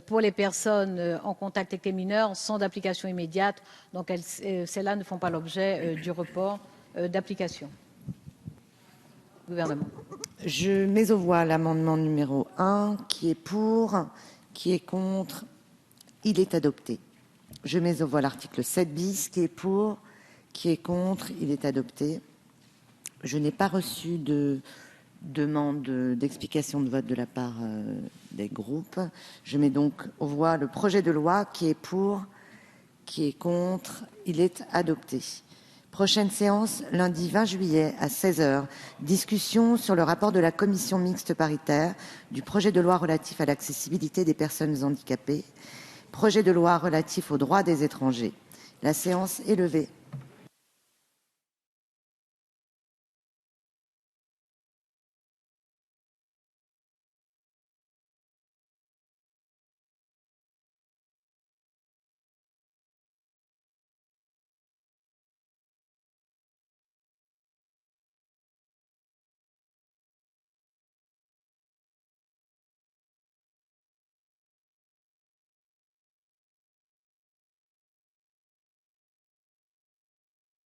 pour les personnes en contact avec les mineurs sont d'application immédiate. Donc, celles-là ne font pas l'objet du report d'application. Gouvernement. Je mets aux voix l'amendement numéro 1, qui est pour, qui est contre, il est adopté. Je mets aux voix l'article 7 bis, qui est pour, qui est contre, il est adopté. Je n'ai pas reçu de demande d'explication de vote de la part des groupes. Je mets donc aux voix le projet de loi qui est pour, qui est contre, il est adopté. Prochaine séance, lundi 20 juillet à 16h. Discussion sur le rapport de la commission mixte paritaire du projet de loi relatif à l'accessibilité des personnes handicapées, projet de loi relatif aux droits des étrangers. La séance est levée.